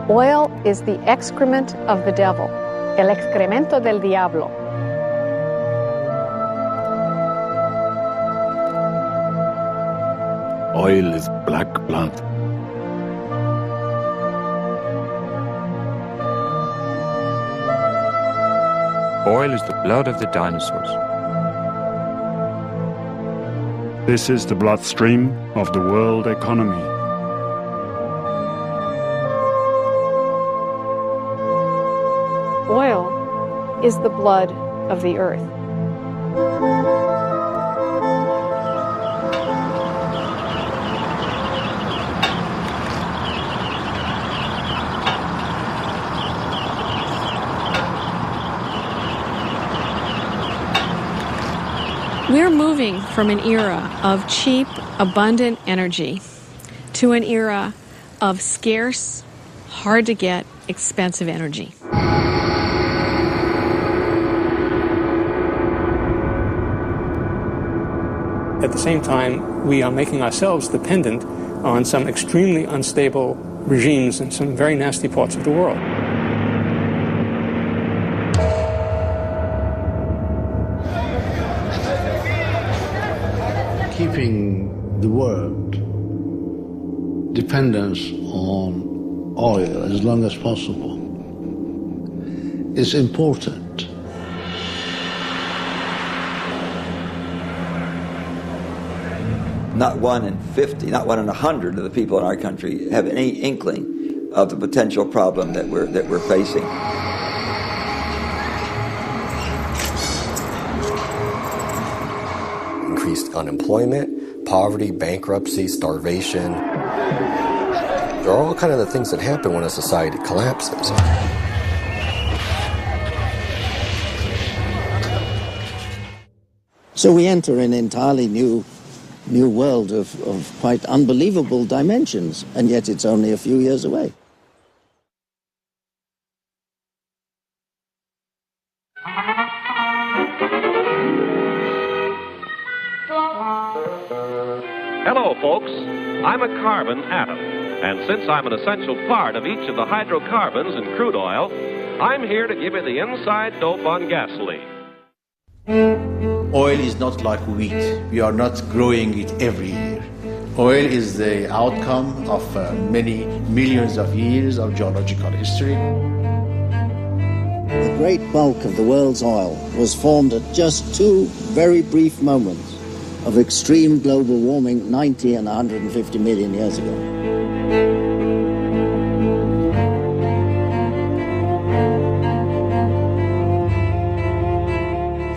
Oil is the excrement of the devil, el excremento del diablo. Oil is black blood. Oil is the blood of the dinosaurs. This is the bloodstream of the world economy. Oil is the blood of the earth. We're moving from an era of cheap, abundant energy to an era of scarce, hard-to-get, expensive energy. At the same time, we are making ourselves dependent on some extremely unstable regimes in some very nasty parts of the world. Keeping the world dependence on oil as long as possible is important. Not 1 in 50, not 1 in 100 of the people in our country have any inkling of the potential problem that we're facing. Increased unemployment, poverty, bankruptcy, starvation. There are all kind of the things that happen when a society collapses. So we enter an entirely new world of quite unbelievable dimensions, and yet it's only a few years away. Hello, folks. I'm a carbon atom, and since I'm an essential part of each of the hydrocarbons in crude oil, I'm here to give you the inside dope on gasoline. Oil is not like wheat. We are not growing it every year. Oil is the outcome of many millions of years of geological history. The great bulk of the world's oil was formed at just two very brief moments of extreme global warming 90 and 150 million years ago.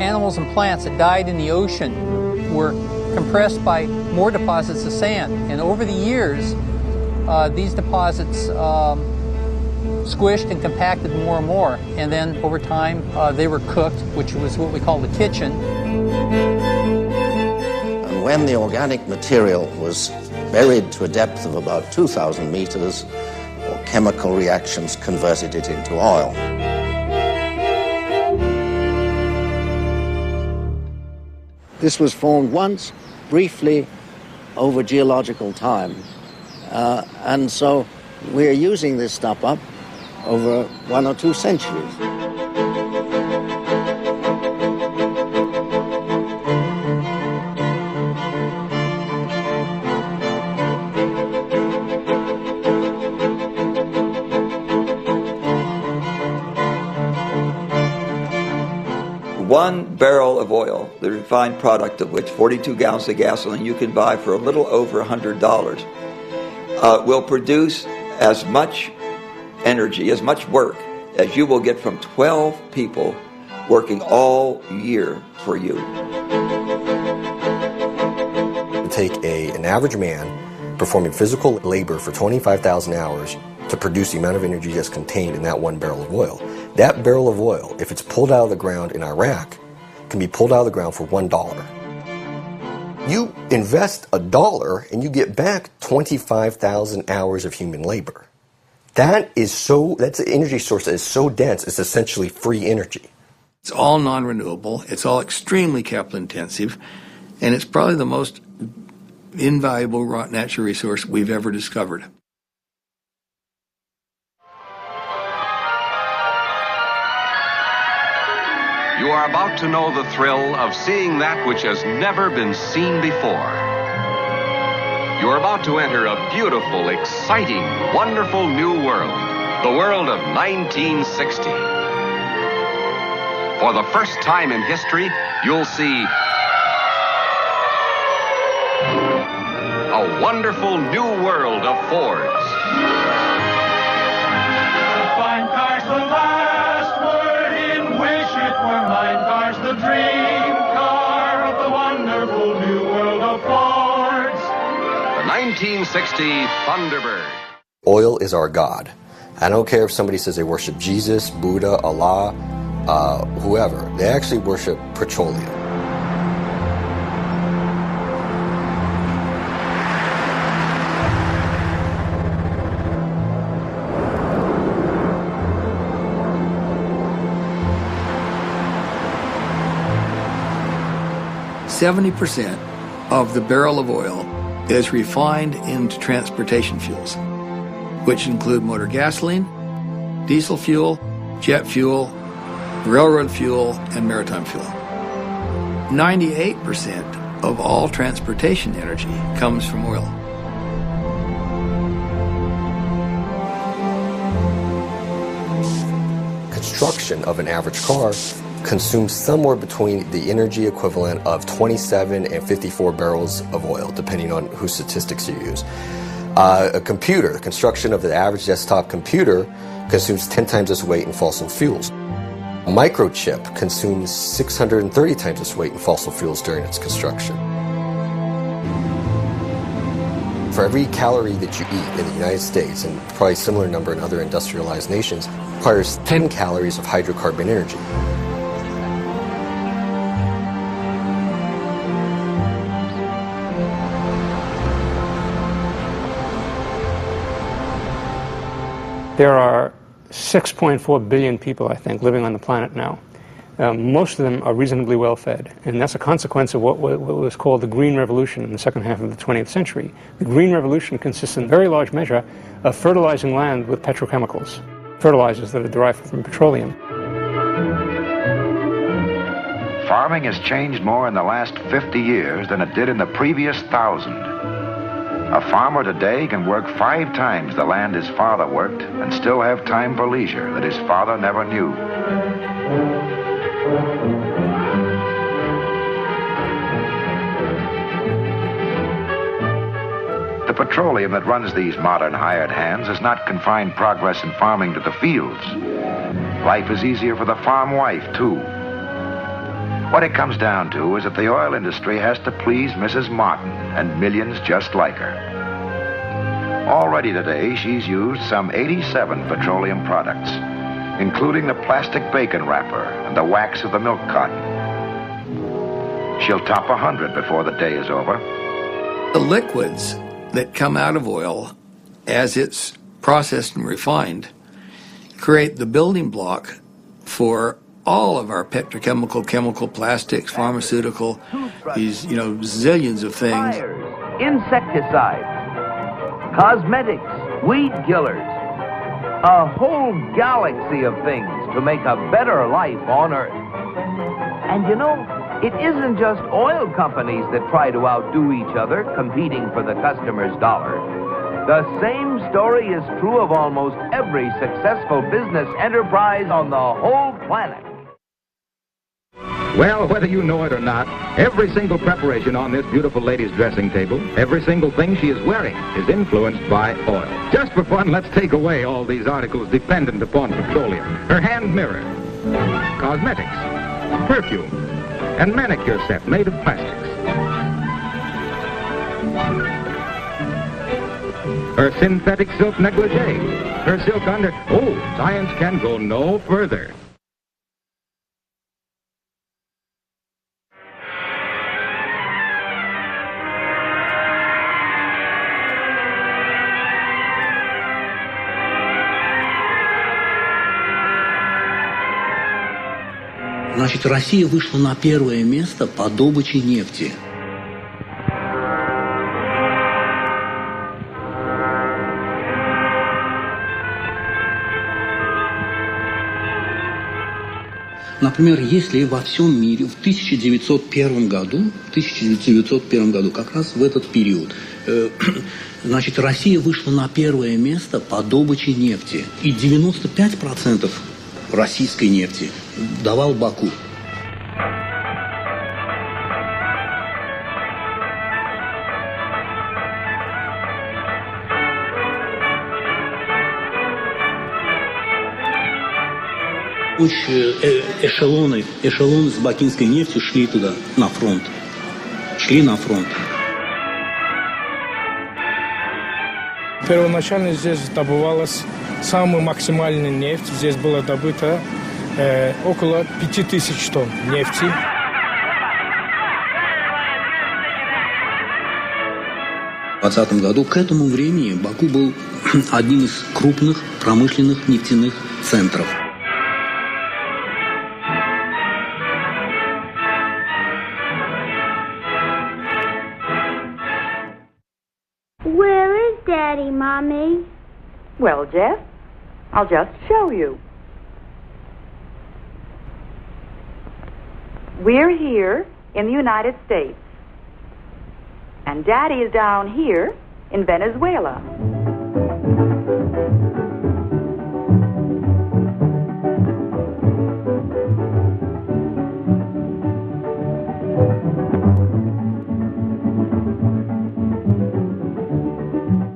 Animals and plants that died in the ocean were compressed by more deposits of sand. And over the years, these deposits squished and compacted more and more. And then over time, they were cooked, which was what we call the kitchen. And when the organic material was buried to a depth of about 2,000 meters, chemical reactions converted it into oil. This was formed once, briefly, over geological time. And so we're using this stuff up over 1 or 2 centuries. One barrel of oil, the refined product of which 42 gallons of gasoline you can buy for a little over $100, will produce as much energy, as much work as you will get from 12 people working all year for you. Take an average man performing physical labor for 25,000 hours to produce the amount of energy that's contained in that 1 barrel of oil. That barrel of oil, if it's pulled out of the ground in Iraq, can be pulled out of the ground for $1. You invest $1 and you get back 25,000 hours of human labor. That's an energy source that is so dense, it's essentially free energy. It's all non-renewable, it's all extremely capital intensive, and it's probably the most invaluable natural resource we've ever discovered. You are about to know the thrill of seeing that which has never been seen before. You are about to enter a beautiful, exciting, wonderful new world, the world of 1960. For the first time in history, you'll see a wonderful new world of Fords. Fine car's the last word in wish it were mine. Car's the dream car of the wonderful new world of Fords. The 1960 Thunderbird. Oil is our God. I don't care if somebody says they worship Jesus, Buddha, Allah, whoever. They actually worship petroleum. %70 of the barrel of oil is refined into transportation fuels, which include motor gasoline, diesel fuel, jet fuel, railroad fuel, and maritime fuel. 98% of all transportation energy comes from oil. Construction of an average car consumes somewhere between the energy equivalent of 27 and 54 barrels of oil, depending on whose statistics you use. A computer, the construction of the average desktop computer, consumes 10 times this weight in fossil fuels. A microchip consumes 630 times this weight in fossil fuels during its construction. For every calorie that you eat in the United States, and probably a similar number in other industrialized nations, requires 10 calories of hydrocarbon energy. There are 6.4 billion people, I think, living on the planet now. Most of them are reasonably well fed, and that's a consequence of what was called the Green Revolution in the second half of the 20th century. The Green Revolution consists in very large measure of fertilizing land with petrochemicals, fertilizers that are derived from petroleum. Farming has changed more in the last 50 years than it did in the previous 1,000. A farmer today can work 5 times the land his father worked and still have time for leisure that his father never knew. The petroleum that runs these modern hired hands has not confined progress in farming to the fields. Life is easier for the farm wife, too. What it comes down to is that the oil industry has to please Mrs. Martin and millions just like her. Already today, she's used some 87 petroleum products, including the plastic bacon wrapper and the wax of the milk carton. She'll top 100 before the day is over. The liquids that come out of oil as it's processed and refined create the building block for all of our petrochemical, chemical, plastics, pharmaceutical, these, zillions of things. Fires, insecticides, cosmetics, weed killers, a whole galaxy of things to make a better life on Earth. And it isn't just oil companies that try to outdo each other, competing for the customer's dollar. The same story is true of almost every successful business enterprise on the whole planet. Well, whether you know it or not, every single preparation on this beautiful lady's dressing table, every single thing she is wearing is influenced by oil. Just for fun, let's take away all these articles dependent upon petroleum. Her hand mirror, cosmetics, perfume, and manicure set made of plastics. Her synthetic silk negligee, her silk under... Oh, science can go no further. Значит, Россия вышла на первое место по добыче нефти. Например, если во всем мире в 1901 году, как раз в этот период, значит, Россия вышла на первое место по добыче нефти. И 95% российской нефти давал Баку. Эшелоны с бакинской нефтью шли туда, на фронт. Шли на фронт. Первоначально здесь добывалась самая максимальная нефть. Здесь было добыто около 5000 тонн нефти. В 2020 году к этому времени Баку был одним из крупных промышленных нефтяных центров. Where is Daddy, Mommy? Well, Jeff, I'll just show you. We're here in the United States. And Daddy is down here in Venezuela.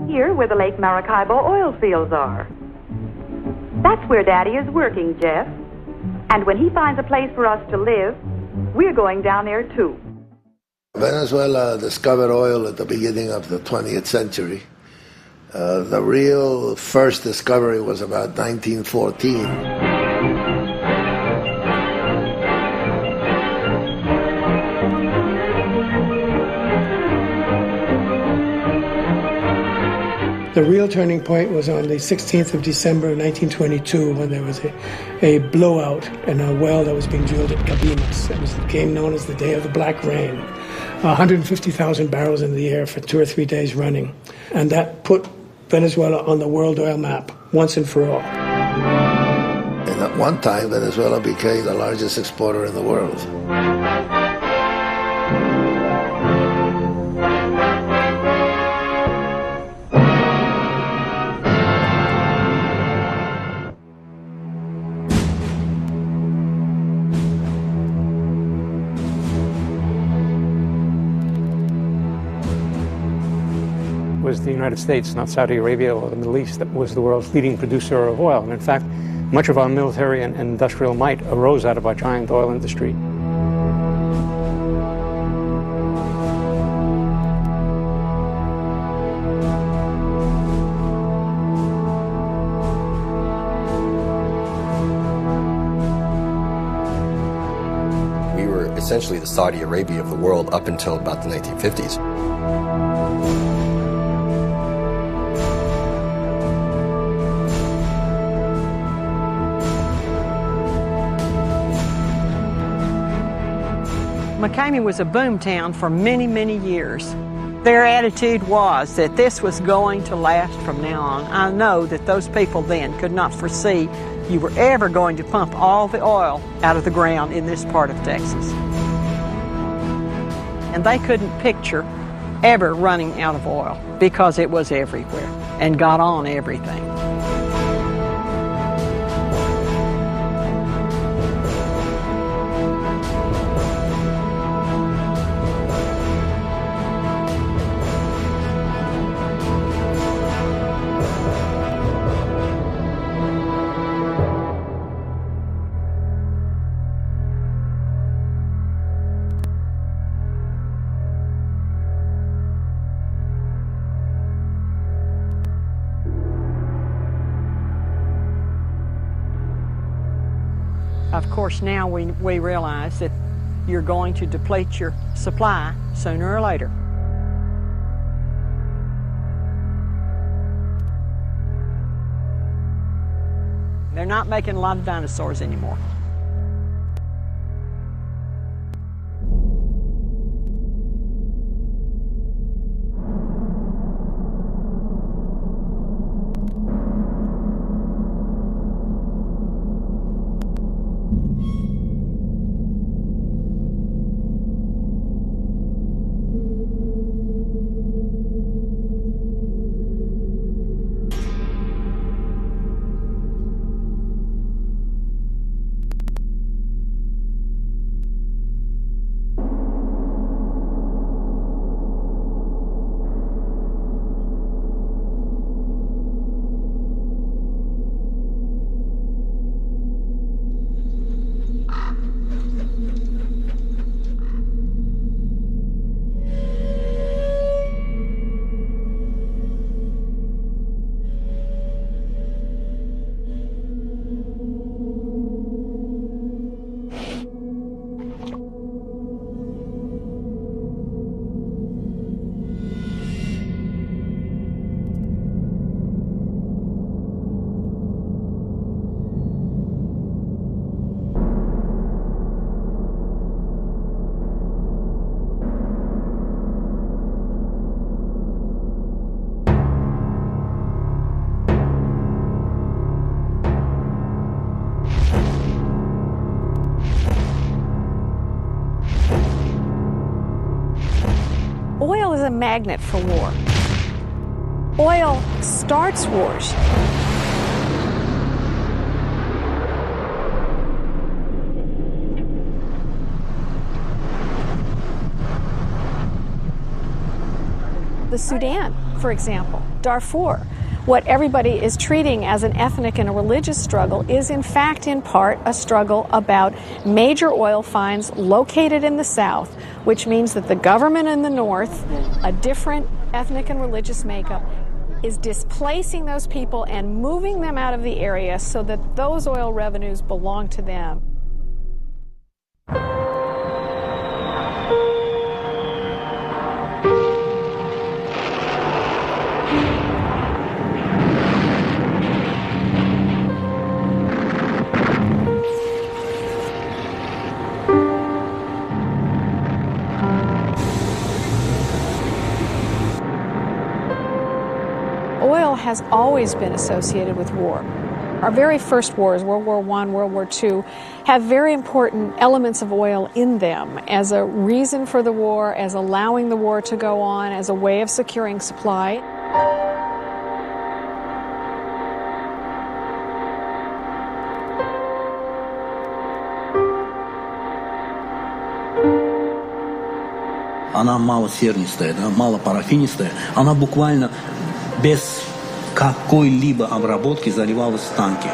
Here where the Lake Maracaibo oil fields are. That's where Daddy is working, Jeff. And when he finds a place for us to live, we're going down there too. Venezuela discovered oil at the beginning of the 20th century. The real first discovery was about 1914. The real turning point was on the 16th of December 1922 when there was a blowout in a well that was being drilled at Cabimas. It became known as the Day of the Black Rain. 150,000 barrels in the air for 2 or 3 days running. And that put Venezuela on the world oil map once and for all. And at one time, Venezuela became the largest exporter in the world. Was the United States, not Saudi Arabia or the Middle East, that was the world's leading producer of oil. And in fact, much of our military and industrial might arose out of our giant oil industry. We were essentially the Saudi Arabia of the world up until about the 1950s. McCamey was a boom town for many, many years. Their attitude was that this was going to last from now on. I know that those people then could not foresee you were ever going to pump all the oil out of the ground in this part of Texas. And they couldn't picture ever running out of oil because it was everywhere and got on everything. Of course, now we realize that you're going to deplete your supply sooner or later. They're not making a lot of dinosaurs anymore. Oil is a magnet for war. Oil starts wars. The Sudan, for example, Darfur, what everybody is treating as an ethnic and a religious struggle is in fact in part a struggle about major oil finds located in the south, which means that the government in the north, a different ethnic and religious makeup, is displacing those people and moving them out of the area so that those oil revenues belong to them. Oil has always been associated with war. Our very first wars, World War I, World War II, have very important elements of oil in them as a reason for the war, as allowing the war to go on, as a way of securing supply. Она малосернистая, да, малопарафинистая. Она буквально без какой-либо обработки заливалась в танки.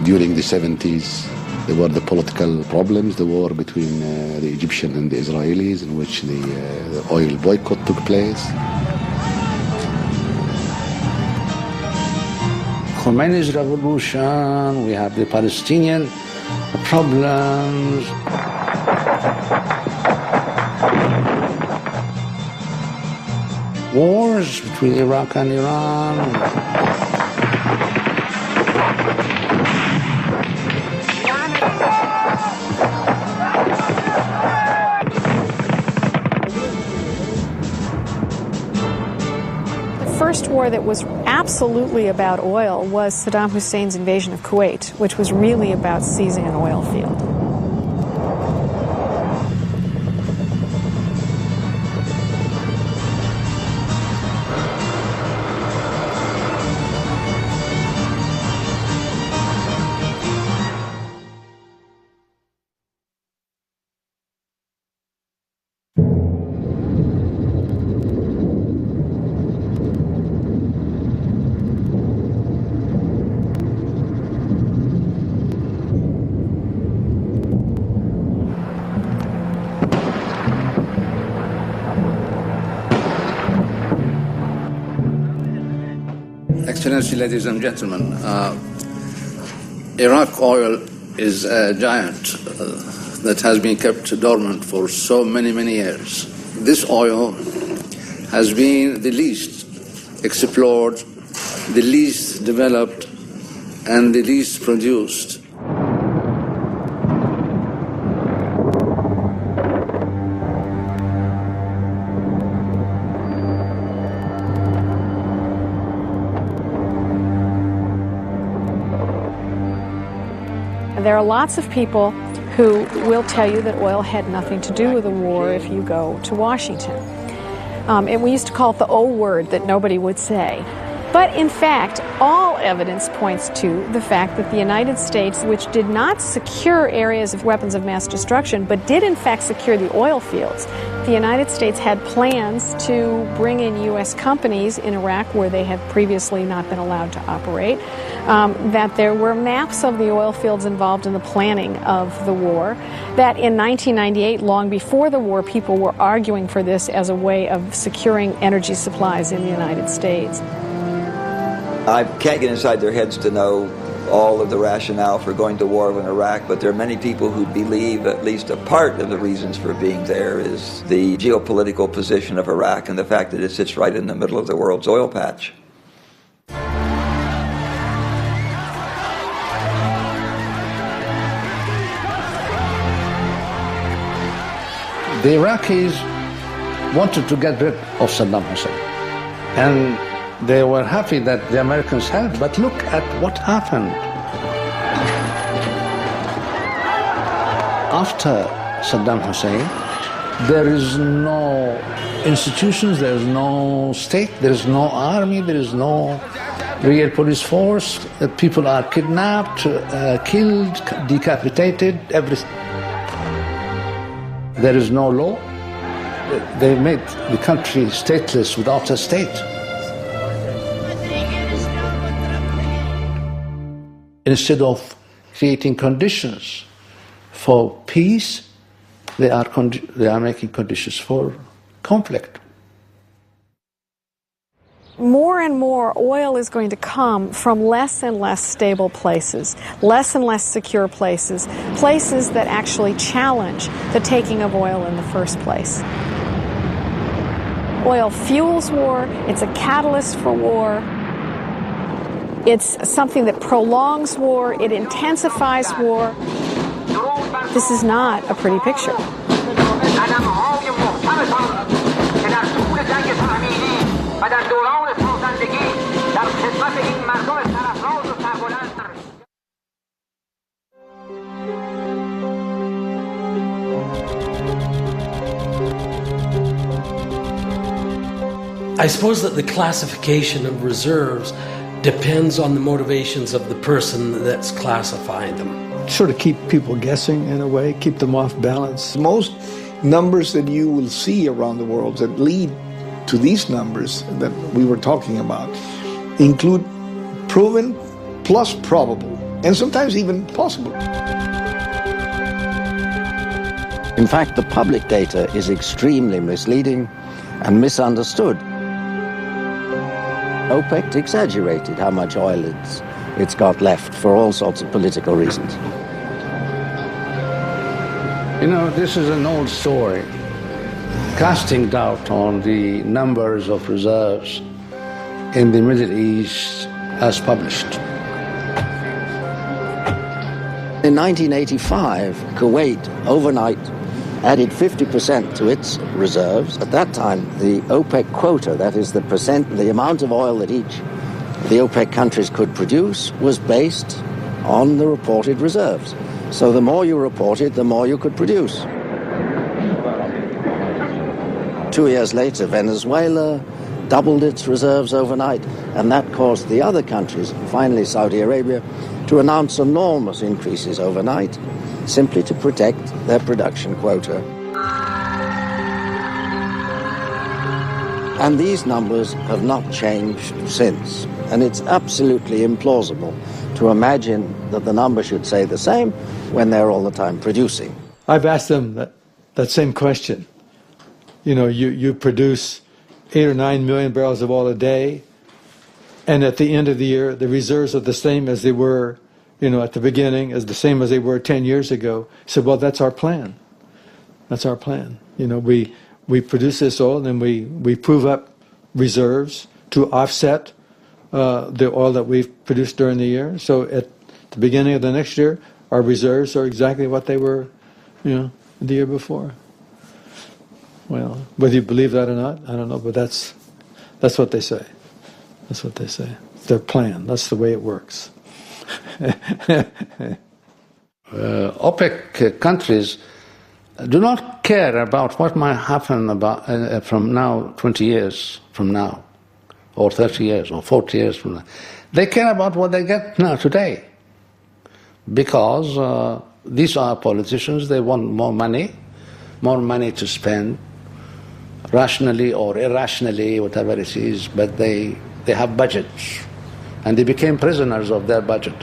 During the 70s, there were the political problems, the war between the Egyptians and the Israelis, in which the oil boycott took place. Khomeini's revolution, we have the Palestinian problems. Wars between Iraq and Iran. The first war that was absolutely about oil was Saddam Hussein's invasion of Kuwait, which was really about seizing an oil field. Excellency, ladies and gentlemen, Iraq oil is a giant that has been kept dormant for so many, many years. This oil has been the least explored, the least developed, and the least produced. There are lots of people who will tell you that oil had nothing to do with the war if you go to Washington. And we used to call it the O word that nobody would say. But in fact, all evidence points to the fact that the United States, which did not secure areas of weapons of mass destruction, but did in fact secure the oil fields, the United States had plans to bring in U.S. companies in Iraq where they had previously not been allowed to operate, that there were maps of the oil fields involved in the planning of the war, that in 1998, long before the war, people were arguing for this as a way of securing energy supplies in the United States. I can't get inside their heads to know all of the rationale for going to war with Iraq, but there are many people who believe at least a part of the reasons for being there is the geopolitical position of Iraq and the fact that it sits right in the middle of the world's oil patch. The Iraqis wanted to get rid of Saddam Hussein. And they were happy that the Americans helped. But look at what happened. After Saddam Hussein, there is no institutions, there is no state, there is no army, there is no real police force. People are kidnapped, killed, decapitated, everything. There is no law. They made the country stateless without a state. Instead of creating conditions for peace, they are making conditions for conflict. More and more oil is going to come from less and less stable places, less and less secure places, places that actually challenge the taking of oil in the first place. Oil fuels war, it's a catalyst for war, it's something that prolongs war, it intensifies war. This is not a pretty picture. I suppose that the classification of reserves depends on the motivations of the person that's classifying them. Sort of keep people guessing in a way, keep them off balance. Most numbers that you will see around the world that lead to these numbers that we were talking about include proven plus probable, and sometimes even possible. In fact, the public data is extremely misleading and misunderstood. OPEC exaggerated how much oil it's got left for all sorts of political reasons. You know, this is an old story, casting doubt on the numbers of reserves in the Middle East as published. In 1985, Kuwait overnight added 50% to its reserves. At that time, the OPEC quota, that is the amount of oil that each of the OPEC countries could produce, was based on the reported reserves. So the more you reported, the more you could produce. 2 years later, Venezuela doubled its reserves overnight, and that caused the other countries, finally Saudi Arabia, to announce enormous increases overnight, simply to protect their production quota. And these numbers have not changed since. And it's absolutely implausible to imagine that the number should say the same when they're all the time producing. I've asked them that same question. You know, you produce 8 or 9 million barrels of oil a day, and at the end of the year, the reserves are the same as they were, you know, at the beginning, as the same as they were 10 years ago. I said, well, that's our plan. That's our plan. You know, we produce this oil, and then we prove up reserves to offset the oil that we've produced during the year. So at the beginning of the next year, our reserves are exactly what they were, you know, the year before. Well, whether you believe that or not, I don't know, but that's what they say. That's what they say. Their plan. That's the way it works. OPEC countries do not care about what might happen about from now, 20 years from now, or 30 years, or 40 years from now. They care about what they get now, today. Because these are politicians, they want more money to spend, rationally or irrationally, whatever it is, but they have budgets, and they became prisoners of their budget.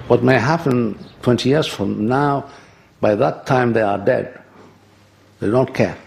What may happen 20 years from now, by that time they are dead. They don't care.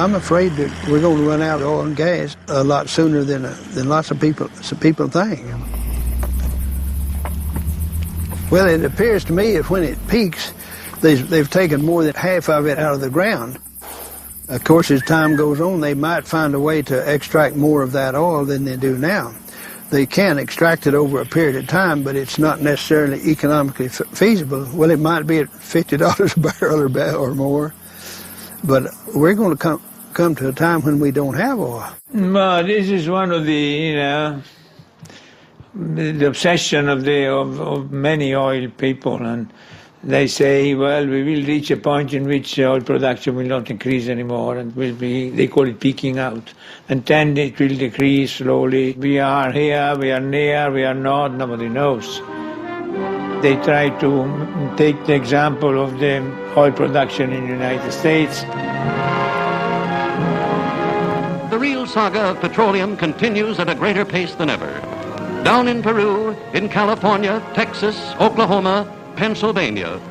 I'm afraid that we're going to run out of oil and gas a lot sooner than lots of people think. Well, it appears to me that when it peaks, they've taken more than half of it out of the ground. Of course, as time goes on, they might find a way to extract more of that oil than they do now. They can extract it over a period of time, but it's not necessarily economically feasible. Well, it might be at $50 a barrel or more, but we're going to come to a time when we don't have oil. Well, this is one of the obsession of many oil people, and they say, well, we will reach a point in which oil production will not increase anymore, and will be, they call it peaking out, and then it will decrease slowly. We are here, we are near, we are not, nobody knows. They try to take the example of the oil production in the United States. The real saga of petroleum continues at a greater pace than ever. Down in Peru, in California, Texas, Oklahoma, Pennsylvania,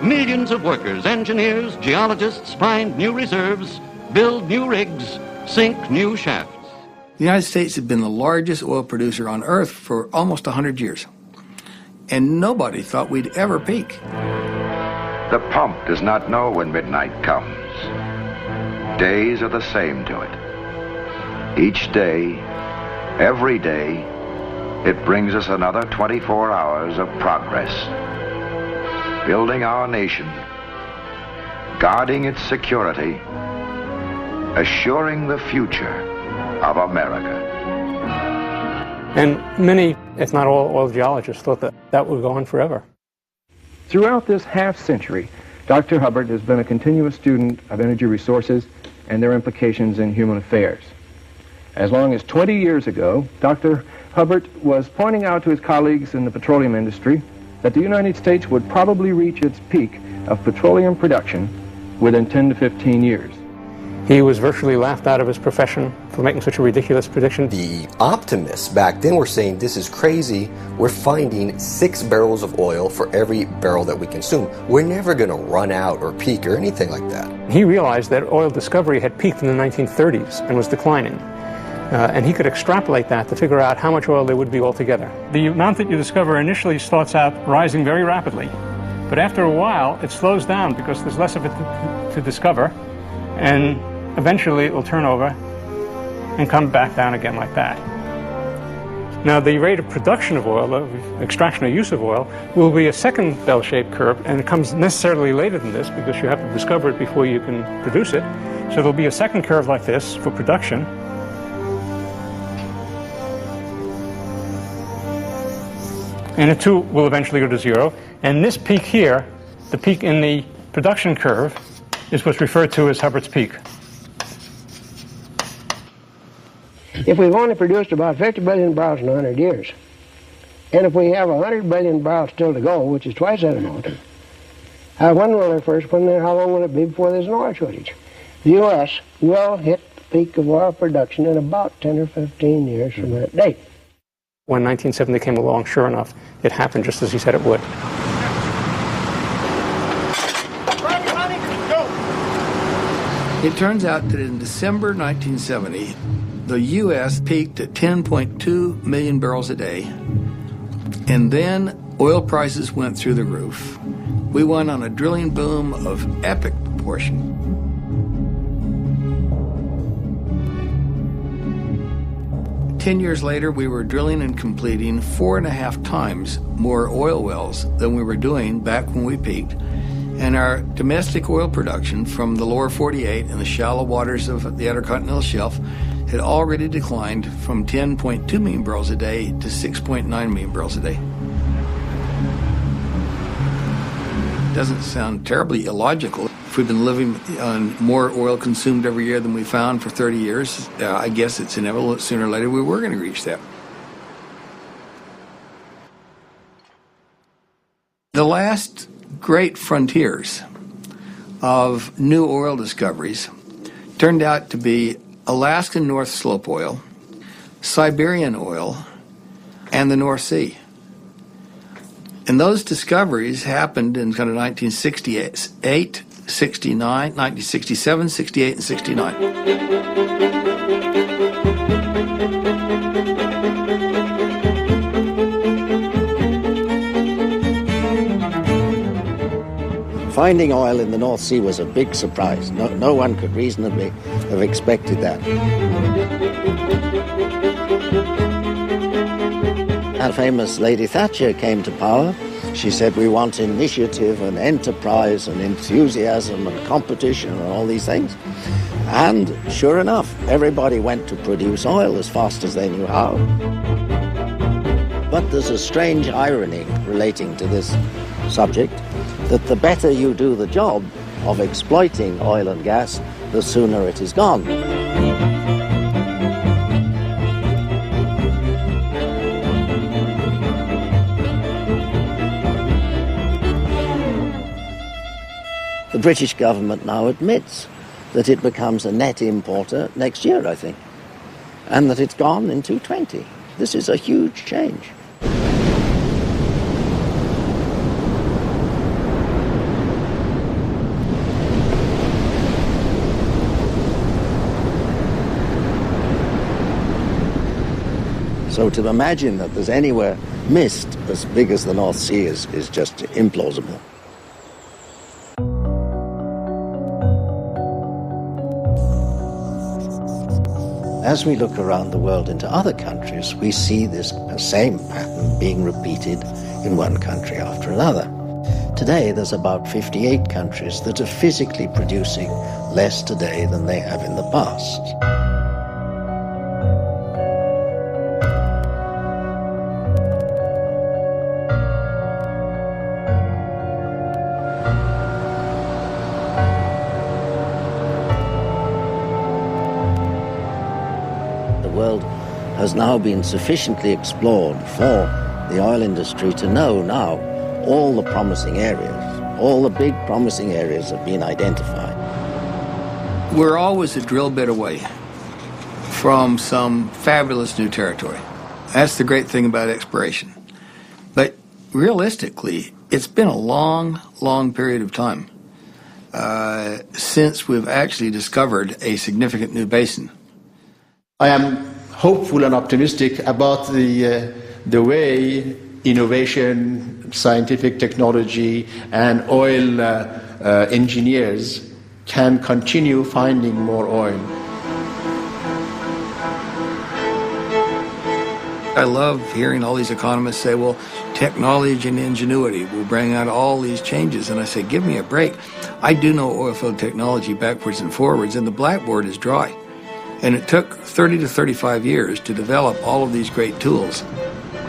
millions of workers, engineers, geologists find new reserves, build new rigs, sink new shafts. The United States has been the largest oil producer on Earth for almost 100 years, and nobody thought we'd ever peak. The pump does not know when midnight comes. Days are the same to it. Each day, every day, it brings us another 24 hours of progress. Building our nation, guarding its security, assuring the future of America. And many, if not all, oil geologists thought that would go on forever. Throughout this half-century, Dr. Hubbard has been a continuous student of energy resources and their implications in human affairs. As long as 20 years ago, Dr. Hubbard was pointing out to his colleagues in the petroleum industry that the United States would probably reach its peak of petroleum production within 10 to 15 years. He was virtually laughed out of his profession for making such a ridiculous prediction. The optimists back then were saying, this is crazy. We're finding 6 barrels of oil for every barrel that we consume. We're never going to run out or peak or anything like that. He realized that oil discovery had peaked in the 1930s and was declining. And he could extrapolate that to figure out how much oil there would be altogether. The amount that you discover initially starts out rising very rapidly. But after a while, it slows down because there's less of it to discover. And eventually it will turn over and come back down again like that. Now, the rate of production of oil, of extraction or use of oil, will be a second bell-shaped curve, and it comes necessarily later than this because you have to discover it before you can produce it. So there'll be a second curve like this for production. And it too will eventually go to zero. And this peak here, the peak in the production curve, is what's referred to as Hubbard's peak. If we've only produced about 50 billion barrels in 100 years, and if we have 100 billion barrels still to go, which is twice that amount, how long will it be before there's an oil shortage? The U.S. will hit the peak of oil production in about 10 or 15 years from that date. When 1970 came along, sure enough, it happened just as he said it would. It turns out that in December 1970, the U.S. peaked at 10.2 million barrels a day, and then oil prices went through the roof. We went on a drilling boom of epic proportion. Ten years later, we were drilling and completing 4.5 times more oil wells than we were doing back when we peaked. And our domestic oil production from the lower 48 and the shallow waters of the Outer Continental Shelf had already declined from 10.2 million barrels a day to 6.9 million barrels a day. Doesn't sound terribly illogical. If we've been living on more oil consumed every year than we found for 30 years, I guess it's inevitable that sooner or later we were going to reach that. The last great frontiers of new oil discoveries turned out to be Alaskan North Slope oil, Siberian oil, and the North Sea. And those discoveries happened in kind of 1968 1967, 68, and 69. Finding oil in the North Sea was a big surprise. No one could reasonably have expected that. Our famous Lady Thatcher came to power. She said, we want initiative and enterprise and enthusiasm and competition and all these things. And sure enough, everybody went to produce oil as fast as they knew how. But there's a strange irony relating to this subject, that the better you do the job of exploiting oil and gas, the sooner it is gone. The British government now admits that it becomes a net importer next year, I think, and that it's gone in 2020. This is a huge change. So to imagine that there's anywhere mist as big as the North Sea is just implausible. As we look around the world into other countries, we see this same pattern being repeated in one country after another. Today, there's about 58 countries that are physically producing less today than they have in the past. Has now been sufficiently explored for the oil industry to know now all the promising areas. All the big promising areas have been identified. We're always a drill bit away from some fabulous new territory. That's the great thing about exploration. But realistically, it's been a long, long period of time since we've actually discovered a significant new basin. I am hopeful and optimistic about the way innovation, scientific technology, and oil engineers can continue finding more oil. I love hearing all these economists say, well, technology and ingenuity will bring out all these changes. And I say, give me a break. I do know oilfield technology backwards and forwards, and the blackboard is dry. And it took 30 to 35 years to develop all of these great tools.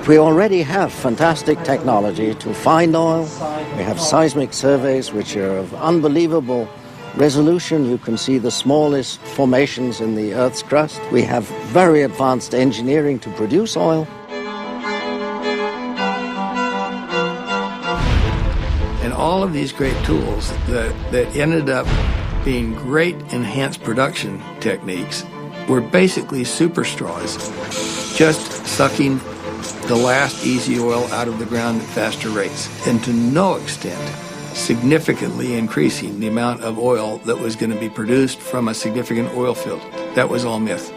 We already have fantastic technology to find oil. We have seismic surveys which are of unbelievable resolution. You can see the smallest formations in the Earth's crust. We have very advanced engineering to produce oil. And all of these great tools that ended up being great enhanced production techniques were basically super straws, just sucking the last easy oil out of the ground at faster rates, and to no extent significantly increasing the amount of oil that was going to be produced from a significant oil field. That was all myth.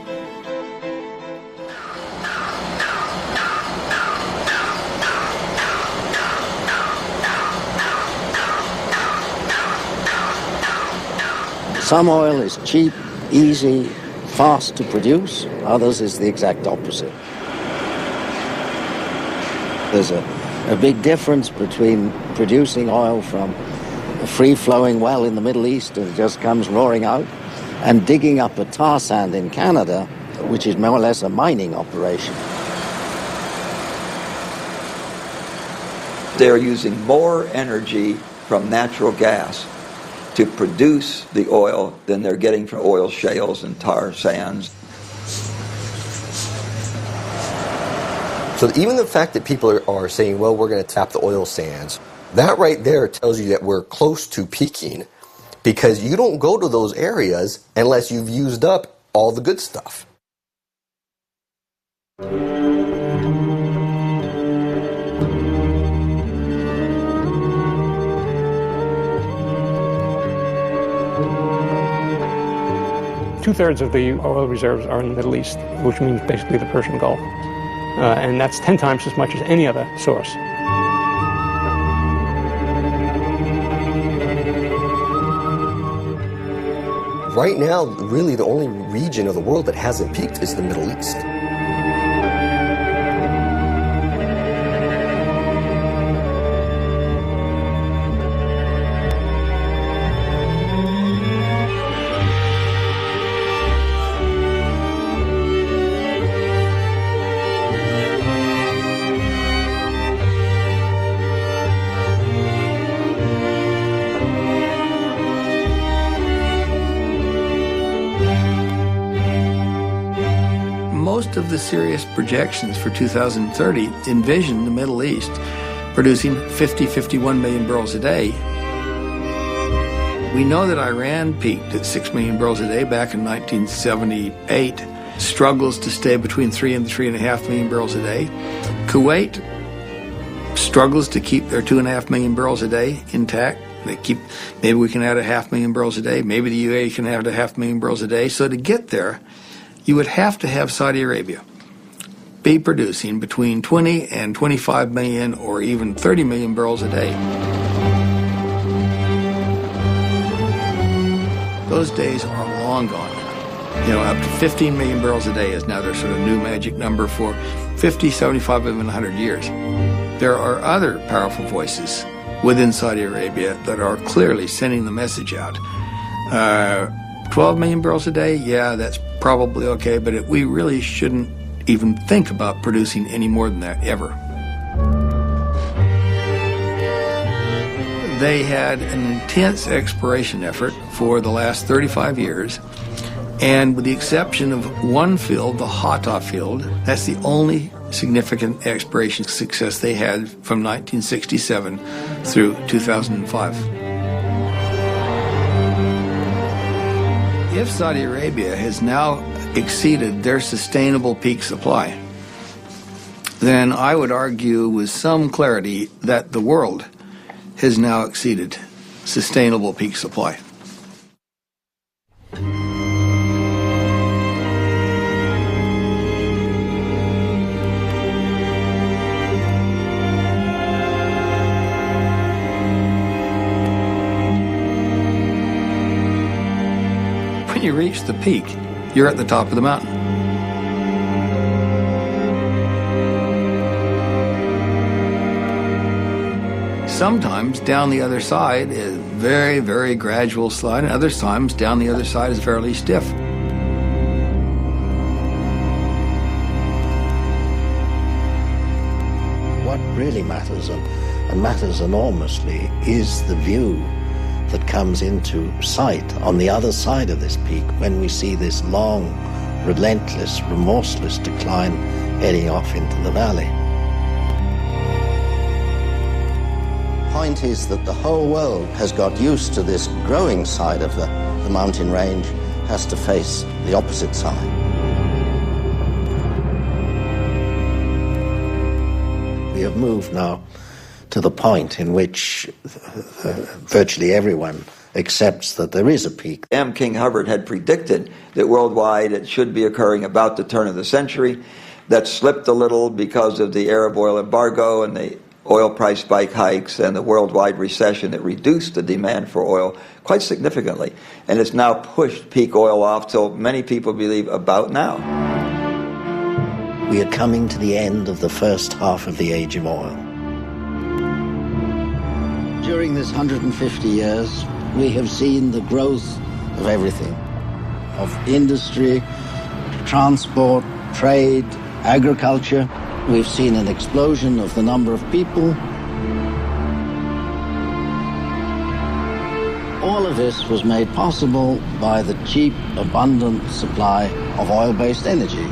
Some oil is cheap, easy, fast to produce. Others is the exact opposite. There's a big difference between producing oil from a free-flowing well in the Middle East and it just comes roaring out, and digging up a tar sand in Canada, which is more or less a mining operation. They're using more energy from natural gas to produce the oil than they're getting from oil shales and tar sands. So even the fact that people are saying, well, we're going to tap the oil sands, that right there tells you that we're close to peaking, because you don't go to those areas unless you've used up all the good stuff. 2/3 of the oil reserves are in the Middle East, which means basically the Persian Gulf. And that's 10 times as much as any other source. Right now, really the only region of the world that hasn't peaked is the Middle East. Most of the serious projections for 2030 envision the Middle East producing 51 million barrels a day. We know that Iran peaked at 6 million barrels a day back in 1978, struggles to stay between 3 and 3.5 million barrels a day. Kuwait struggles to keep their 2.5 million barrels a day intact. Maybe we can add 500,000 barrels a day. Maybe the UAE can add 500,000 barrels a day. So to get there, you would have to have Saudi Arabia be producing between 20 and 25 million or even 30 million barrels a day. Those days are long gone. Up to 15 million barrels a day is now their sort of new magic number for 50, 75, even 100 years. There are other powerful voices within Saudi Arabia that are clearly sending the message out. 12 million barrels a day, yeah, that's probably okay, but we really shouldn't even think about producing any more than that, ever. They had an intense exploration effort for the last 35 years, and with the exception of one field, the Hatta field, that's the only significant exploration success they had from 1967 through 2005. If Saudi Arabia has now exceeded their sustainable peak supply, then I would argue with some clarity that the world has now exceeded sustainable peak supply. When you reach the peak, you're at the top of the mountain. Sometimes down the other side is very, very gradual slide, and other times down the other side is fairly stiff. What really matters, and matters enormously, is the view that comes into sight on the other side of this peak when we see this long, relentless, remorseless decline heading off into the valley. The point is that the whole world has got used to this growing side of the mountain range, has to face the opposite side. We have moved now to the point in which virtually everyone accepts that there is a peak. M. King Hubbard had predicted that worldwide it should be occurring about the turn of the century. That slipped a little because of the Arab oil embargo and the oil price spike hikes and the worldwide recession that reduced the demand for oil quite significantly. And it's now pushed peak oil off till many people believe about now. We are coming to the end of the first half of the age of oil. During this 150 years, we have seen the growth of everything, of industry, transport, trade, agriculture. We've seen an explosion of the number of people. All of this was made possible by the cheap, abundant supply of oil-based energy.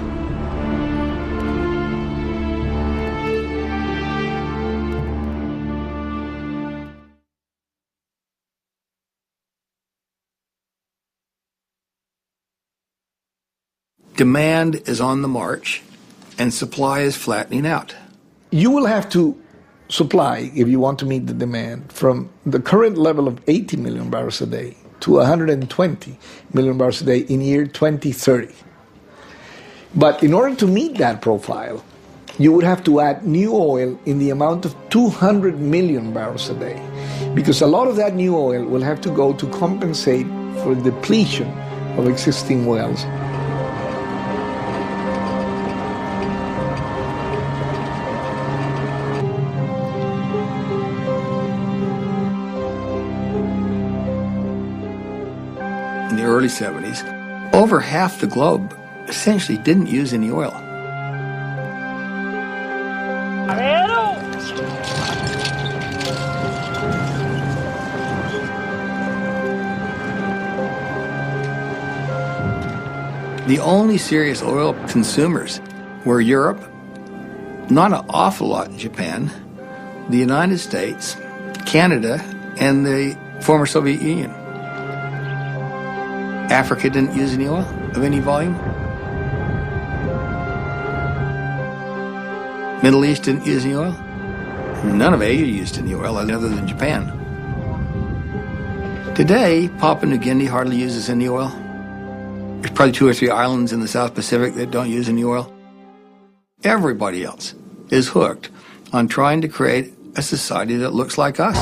Demand is on the march, and supply is flattening out. You will have to supply, if you want to meet the demand, from the current level of 80 million barrels a day to 120 million barrels a day in year 2030. But in order to meet that profile, you would have to add new oil in the amount of 200 million barrels a day, because a lot of that new oil will have to go to compensate for depletion of existing wells. In the early 70s, over half the globe essentially didn't use any oil. The only serious oil consumers were Europe, not an awful lot in Japan, the United States, Canada, and the former Soviet Union. Africa didn't use any oil of any volume. Middle East didn't use any oil. None of Asia used any oil other than Japan. Today, Papua New Guinea hardly uses any oil. There's probably 2 or 3 islands in the South Pacific that don't use any oil. Everybody else is hooked on trying to create a society that looks like us.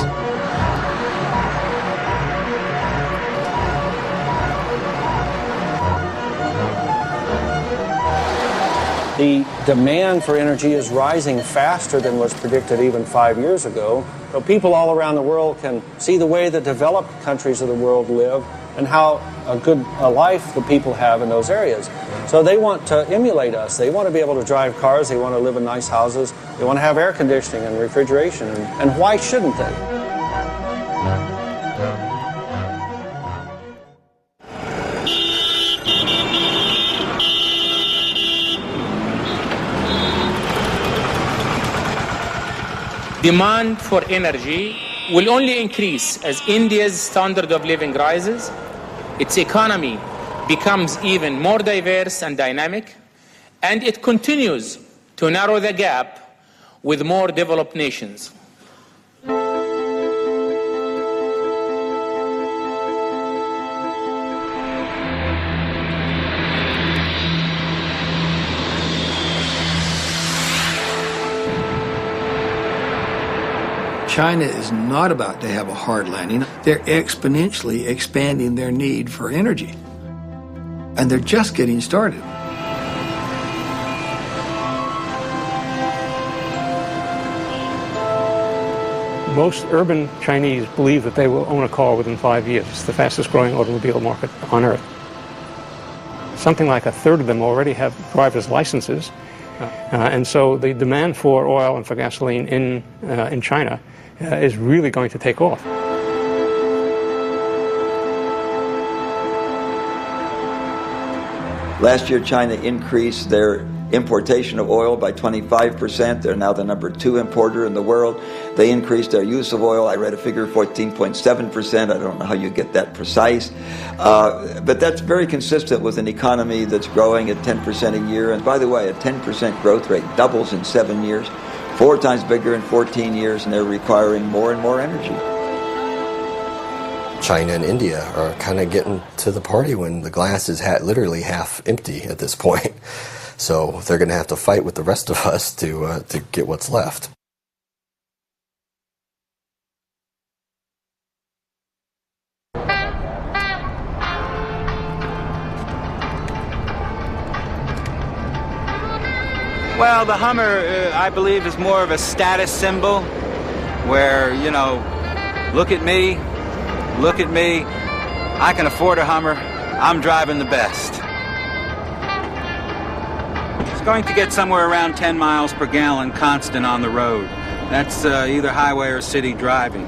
The demand for energy is rising faster than was predicted even 5 years ago. So people all around the world can see the way the developed countries of the world live and how good a life the people have in those areas. So they want to emulate us. They want to be able to drive cars. They want to live in nice houses. They want to have air conditioning and refrigeration. And why shouldn't they? Demand for energy will only increase as India's standard of living rises, its economy becomes even more diverse and dynamic, and it continues to narrow the gap with more developed nations. China is not about to have a hard landing. They're exponentially expanding their need for energy. And they're just getting started. Most urban Chinese believe that they will own a car within 5 years. It's the fastest growing automobile market on earth. Something like a third of them already have driver's licenses. And so the demand for oil and for gasoline in China is really going to take off. Last year, China increased their importation of oil by 25%. They're now the number 2 importer in the world. They increased their use of oil. I read a figure, 14.7%. I don't know how you get that precise. But that's very consistent with an economy that's growing at 10% a year. And by the way, a 10% growth rate doubles in 7 years, 4 times bigger in 14 years, and they're requiring more and more energy. China and India are kind of getting to the party when the glass is literally half empty at this point. So they're going to have to fight with the rest of us to get what's left. Well, the Hummer, I believe, is more of a status symbol where, you know, look at me, I can afford a Hummer, I'm driving the best. It's going to get somewhere around 10 miles per gallon constant on the road. That's either highway or city driving.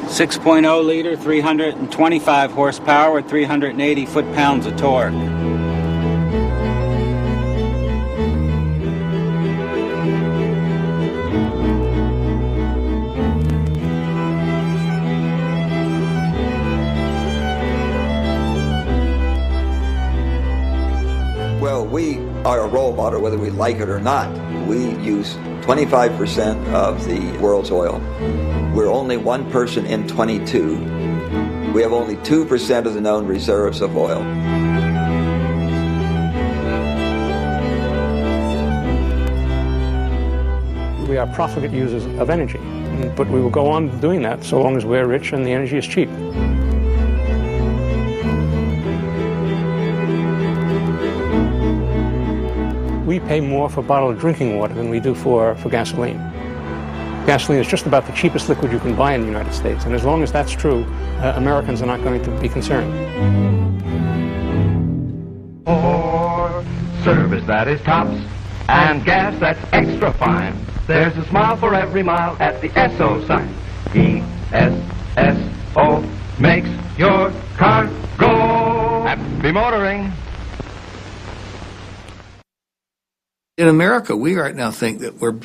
6.0 liter, 325 horsepower with 380 foot-pounds of torque. Well, we are a role model whether we like it or not. We use 25% of the world's oil. We're only one person in 22 We have only 2% of the known reserves of oil. We are profligate users of energy, but we will go on doing that so long as we're rich and the energy is cheap. We pay more for bottled drinking water than we do for gasoline. Gasoline is just about the cheapest liquid you can buy in the United States, and as long as that's true, Americans are not going to be concerned. For service that is tops and gas that's extra fine, there's a smile for every mile at the SO sign. E-S-S-O makes your car go. Happy motoring. In America, we right now think that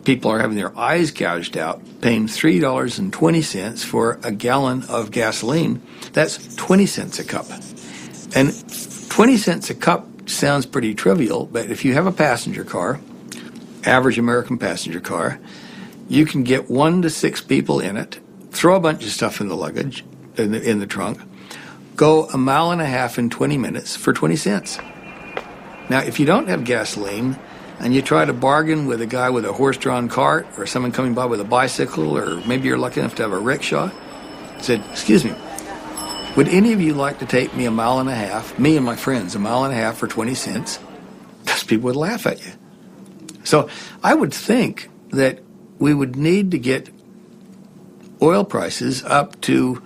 people are having their eyes gouged out, paying $3.20 for a gallon of gasoline. That's 20 cents a cup. And 20 cents a cup sounds pretty trivial, but if you have a passenger car, average American passenger car, you can get 1 to 6 people in it, throw a bunch of stuff in the luggage, in the trunk, go 1.5 miles in 20 minutes for 20 cents. Now, if you don't have gasoline and you try to bargain with a guy with a horse-drawn cart or someone coming by with a bicycle, or maybe you're lucky enough to have a rickshaw, said, excuse me, would any of you like to take me 1.5 miles, me and my friends, 1.5 miles for 20 cents? Because people would laugh at you. So I would think that we would need to get oil prices up to,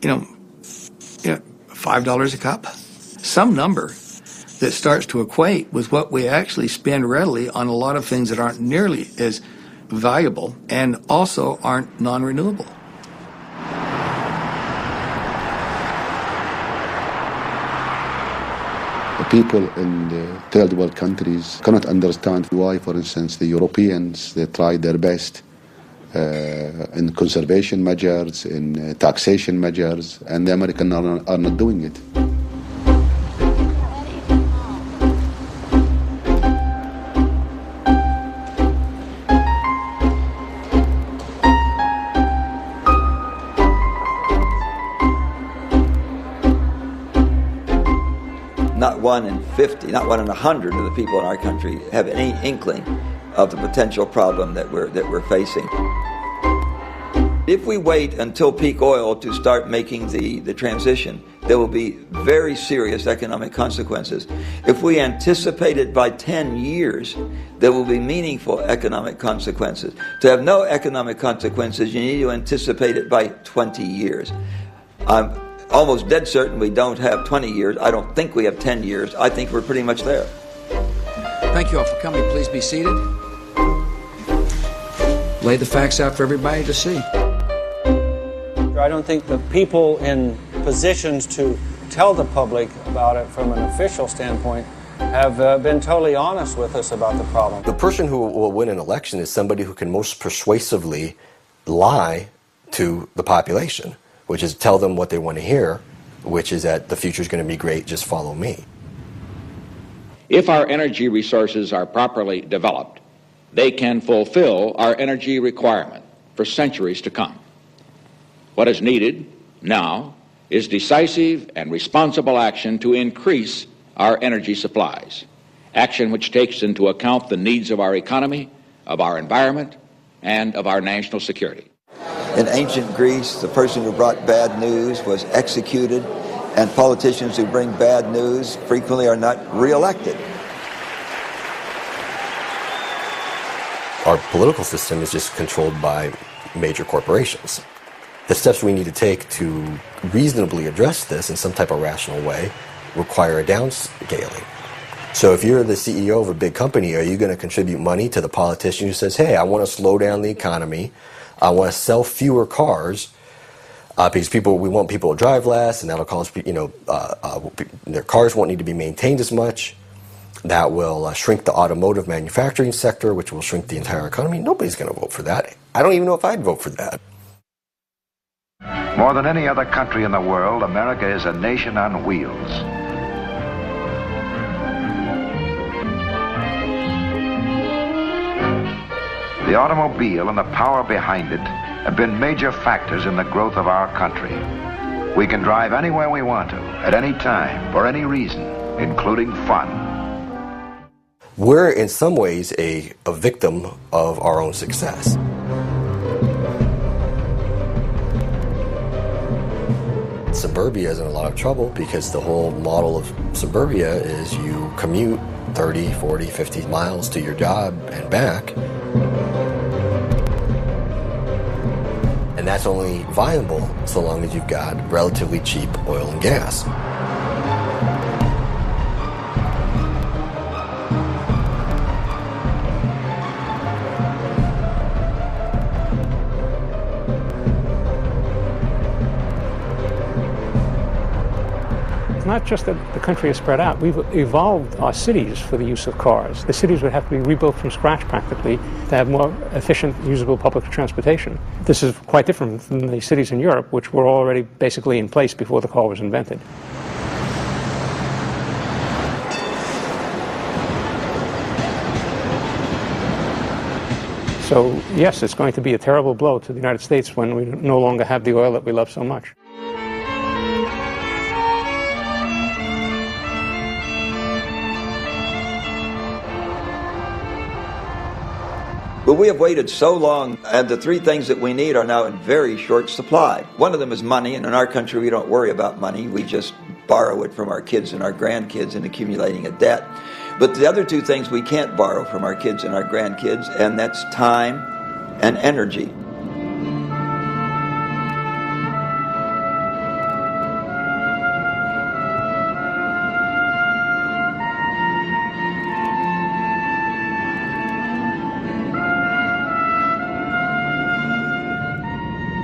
$5 a cup, some number that starts to equate with what we actually spend readily on a lot of things that aren't nearly as valuable and also aren't non-renewable. The people in the third world countries cannot understand why, for instance, the Europeans, they tried their best in conservation measures, in taxation measures, and the Americans are not doing it. Not 1 in 50, not 1 in 100 of the people in our country have any inkling of the potential problem that we're facing. If we wait until peak oil to start making the transition, there will be very serious economic consequences. If we anticipate it by 10 years, there will be meaningful economic consequences. To have no economic consequences, you need to anticipate it by 20 years. I'm almost dead certain we don't have 20 years. I don't think we have 10 years. I think we're pretty much there. Thank you all for coming. Please be seated. Lay the facts out for everybody to see. I don't think the people in positions to tell the public about it from an official standpoint have been totally honest with us about the problem. The person who will win an election is somebody who can most persuasively lie to the population, which is tell them what they want to hear, which is that the future is going to be great, just follow me. If our energy resources are properly developed, they can fulfill our energy requirement for centuries to come. What is needed now is decisive and responsible action to increase our energy supplies, action which takes into account the needs of our economy, of our environment, and of our national security. In ancient Greece, the person who brought bad news was executed, and politicians who bring bad news frequently are not reelected. Our political system is just controlled by major corporations. The steps we need to take to reasonably address this in some type of rational way require a downscaling. So if you're the CEO of a big company, are you going to contribute money to the politician who says, hey, I want to slow down the economy, I want to sell fewer cars, because we want people to drive less, and that'll cause, their cars won't need to be maintained as much. That will shrink the automotive manufacturing sector, which will shrink the entire economy. Nobody's going to vote for that. I don't even know if I'd vote for that. More than any other country in the world, America is a nation on wheels. The automobile and the power behind it have been major factors in the growth of our country. We can drive anywhere we want to, at any time, for any reason, including fun. We're in some ways a victim of our own success. Suburbia is in a lot of trouble because the whole model of suburbia is you commute 30, 40, 50 miles to your job and back. And that's only viable so long as you've got relatively cheap oil and gas. It's not just that the country is spread out. We've evolved our cities for the use of cars. The cities would have to be rebuilt from scratch practically to have more efficient, usable public transportation. This is quite different from the cities in Europe, which were already basically in place before the car was invented. So, yes, it's going to be a terrible blow to the United States when we no longer have the oil that we love so much. But we have waited so long, and the three things that we need are now in very short supply. One of them is money, and in our country we don't worry about money. We just borrow it from our kids and our grandkids and accumulating a debt. But the other two things we can't borrow from our kids and our grandkids, and that's time and energy.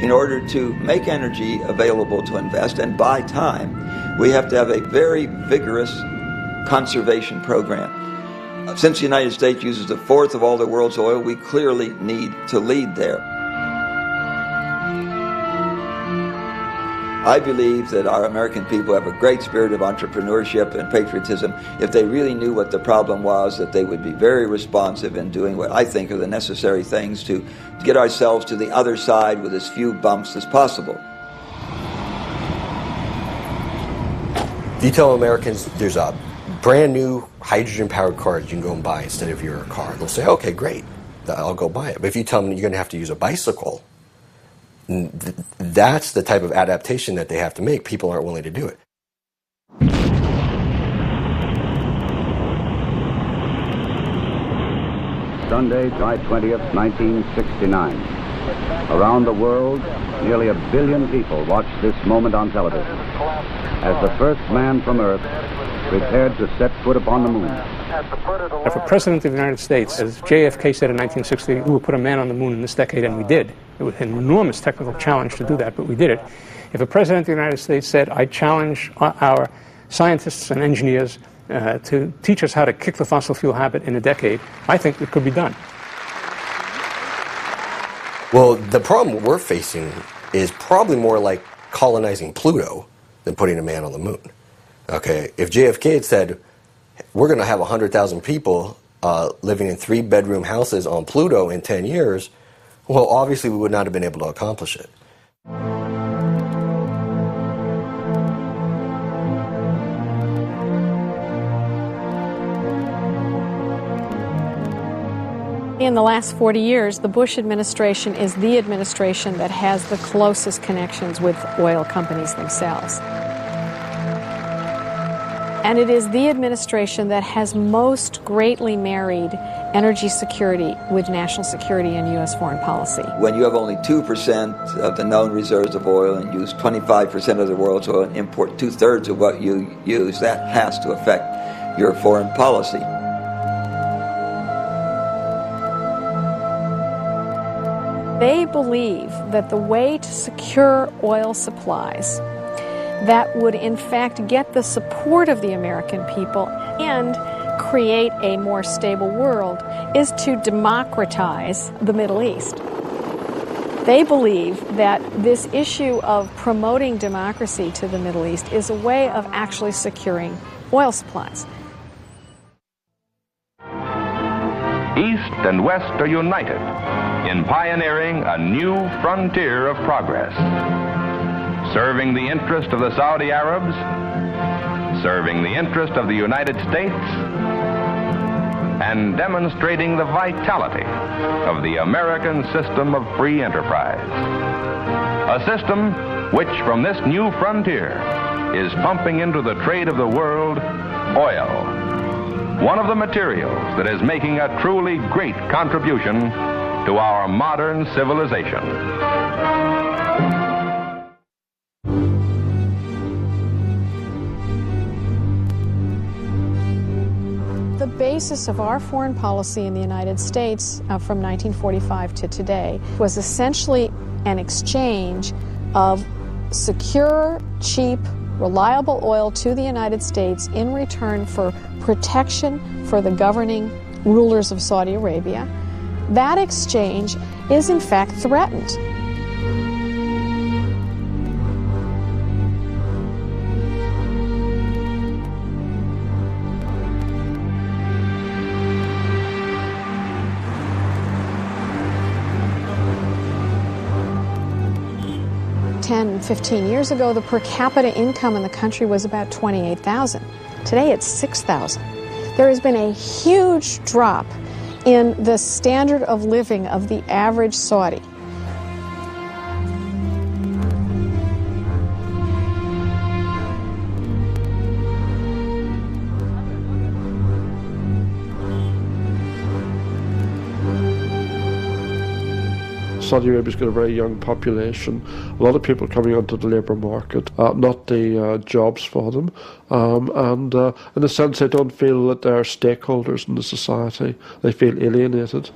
In order to make energy available to invest and buy time, we have to have a very vigorous conservation program. Since the United States uses a fourth of all the world's oil, we clearly need to lead there. I believe that our American people have a great spirit of entrepreneurship and patriotism. If they really knew what the problem was, that they would be very responsive in doing what I think are the necessary things to get ourselves to the other side with as few bumps as possible. If you tell Americans there's a brand new hydrogen-powered car you can go and buy instead of your car, they'll say, okay, great, I'll go buy it. But if you tell them you're going to have to use a bicycle, that's the type of adaptation that they have to make. People aren't willing to do it. Sunday, July 20th, 1969. Around the world, nearly 1 billion people watched this moment on television as the first man from Earth prepared to set foot upon the moon. If a president of the United States, as JFK said in 1960, we will put a man on the moon in this decade, and we did. It was an enormous technical challenge to do that, but we did it. If a president of the United States said, I challenge our scientists and engineers to teach us how to kick the fossil fuel habit in a decade, I think it could be done. Well, the problem we're facing is probably more like colonizing Pluto than putting a man on the moon. Okay, if JFK had said, we're going to have 100,000 people living in 3-bedroom houses on Pluto in 10 years, well, obviously we would not have been able to accomplish it. In the last 40 years, the Bush administration is the administration that has the closest connections with oil companies themselves. And it is the administration that has most greatly married energy security with national security and U.S. foreign policy. When you have only 2% of the known reserves of oil and use 25% of the world's oil and import 2/3 of what you use, that has to affect your foreign policy. They believe that the way to secure oil supplies that would in fact get the support of the American people and create a more stable world is to democratize the Middle East. They believe that this issue of promoting democracy to the Middle East is a way of actually securing oil supplies. East and West are united in pioneering a new frontier of progress. serving the interest of the Saudi Arabs, serving the interest of the United States, and demonstrating the vitality of the American system of free enterprise. A system which, from this new frontier, is pumping into the trade of the world oil, one of the materials that is making a truly great contribution to our modern civilization. The basis of our foreign policy in the United States from 1945 to today was essentially an exchange of secure, cheap, reliable oil to the United States in return for protection for the governing rulers of Saudi Arabia. That exchange is in fact threatened. Ten, 15 years ago, the per capita income in the country was about $28,000. Today it's $6,000. There has been a huge drop in the standard of living of the average Saudi. Saudi Arabia's got a very young population, a lot of people coming onto the labour market, not the jobs for them, and in a sense they don't feel that they're stakeholders in the society. They feel alienated.